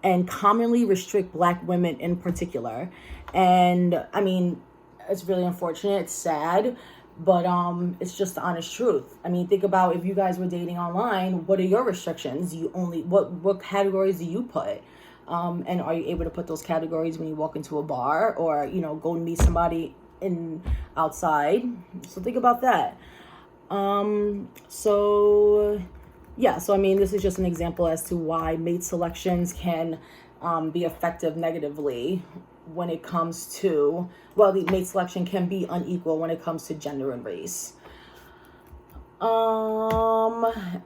and commonly restrict Black women in particular. And I mean, it's really unfortunate. It's sad, but it's just the honest truth. I mean, think about if you guys were dating online, what are your restrictions? You only what categories do you put? And are you able to put those categories when you walk into a bar, or go and meet somebody in outside? So think about that. So I mean, this is just an example as to why mate selections can be effective negatively when it comes to, the mate selection can be unequal when it comes to gender and race.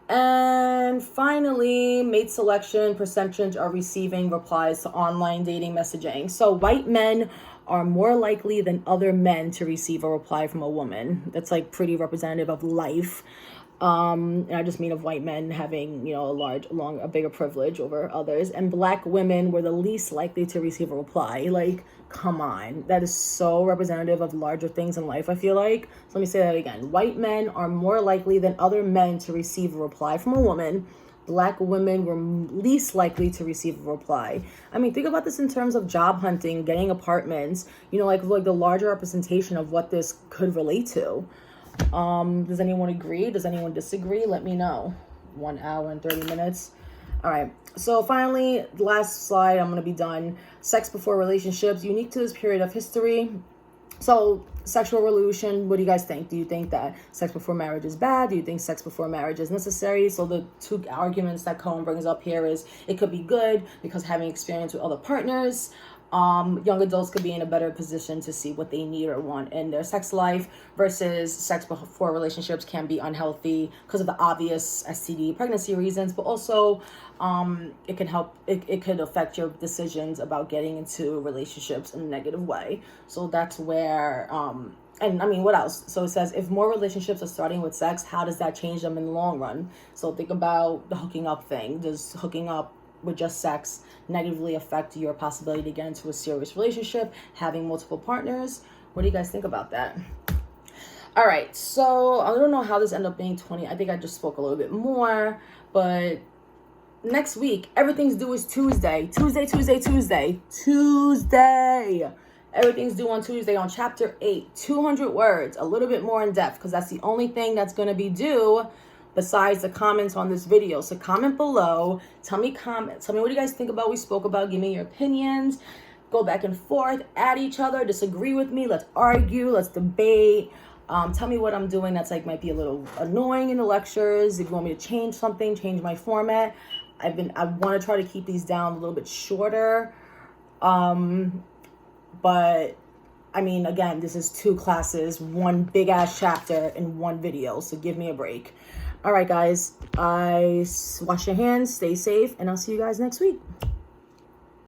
And finally, mate selection percentage are receiving replies to online dating messaging. So white men are more likely than other men to receive a reply from a woman. That's like pretty representative of life. And I just mean of white men having, a bigger privilege over others. And Black women were the least likely to receive a reply. Like, come on. That is so representative of larger things in life, I feel like. So let me say that again. White men are more likely than other men to receive a reply from a woman. Black women were least likely to receive a reply. I mean, think about this in terms of job hunting, getting apartments, like the larger representation of what this could relate to. Does anyone agree? Does anyone disagree? Let me know. 1 hour and 30 minutes. All right. So finally, the last slide, I'm going to be done. Sex before relationships, unique to this period of history. So sexual revolution, what do you guys think? Do you think that sex before marriage is bad? Do you think sex before marriage is necessary? So the two arguments that Cohen brings up here is it could be good because having experience with other partners, young adults could be in a better position to see what they need or want in their sex life, versus sex before relationships can be unhealthy because of the obvious STD pregnancy reasons, but also it could affect your decisions about getting into relationships in a negative way. So that's where and I mean, what else? So it says, if more relationships are starting with sex, how does that change them in the long run? So think about the hooking up thing. Does hooking up with just sex negatively affect your possibility to get into a serious relationship, having multiple partners? What do you guys think about that? All right, so I don't know how this ended up being 20. I think I just spoke a little bit more, but next week, everything's due is Tuesday. Tuesday. Everything's due on Tuesday on chapter 8, 200 words, a little bit more in depth, because that's the only thing that's going to be due besides the comments on this video. So comment below, tell me what do you guys think about what we spoke about, give me your opinions, go back and forth at each other, disagree with me, let's argue, let's debate. Tell me what I'm doing that's might be a little annoying in the lectures. If you want me to change something, change my format. I want to try to keep these down a little bit shorter. But I mean, again, this is 2 classes, 1 big ass chapter in 1 video. So give me a break. All right, guys, wash your hands, stay safe, and I'll see you guys next week.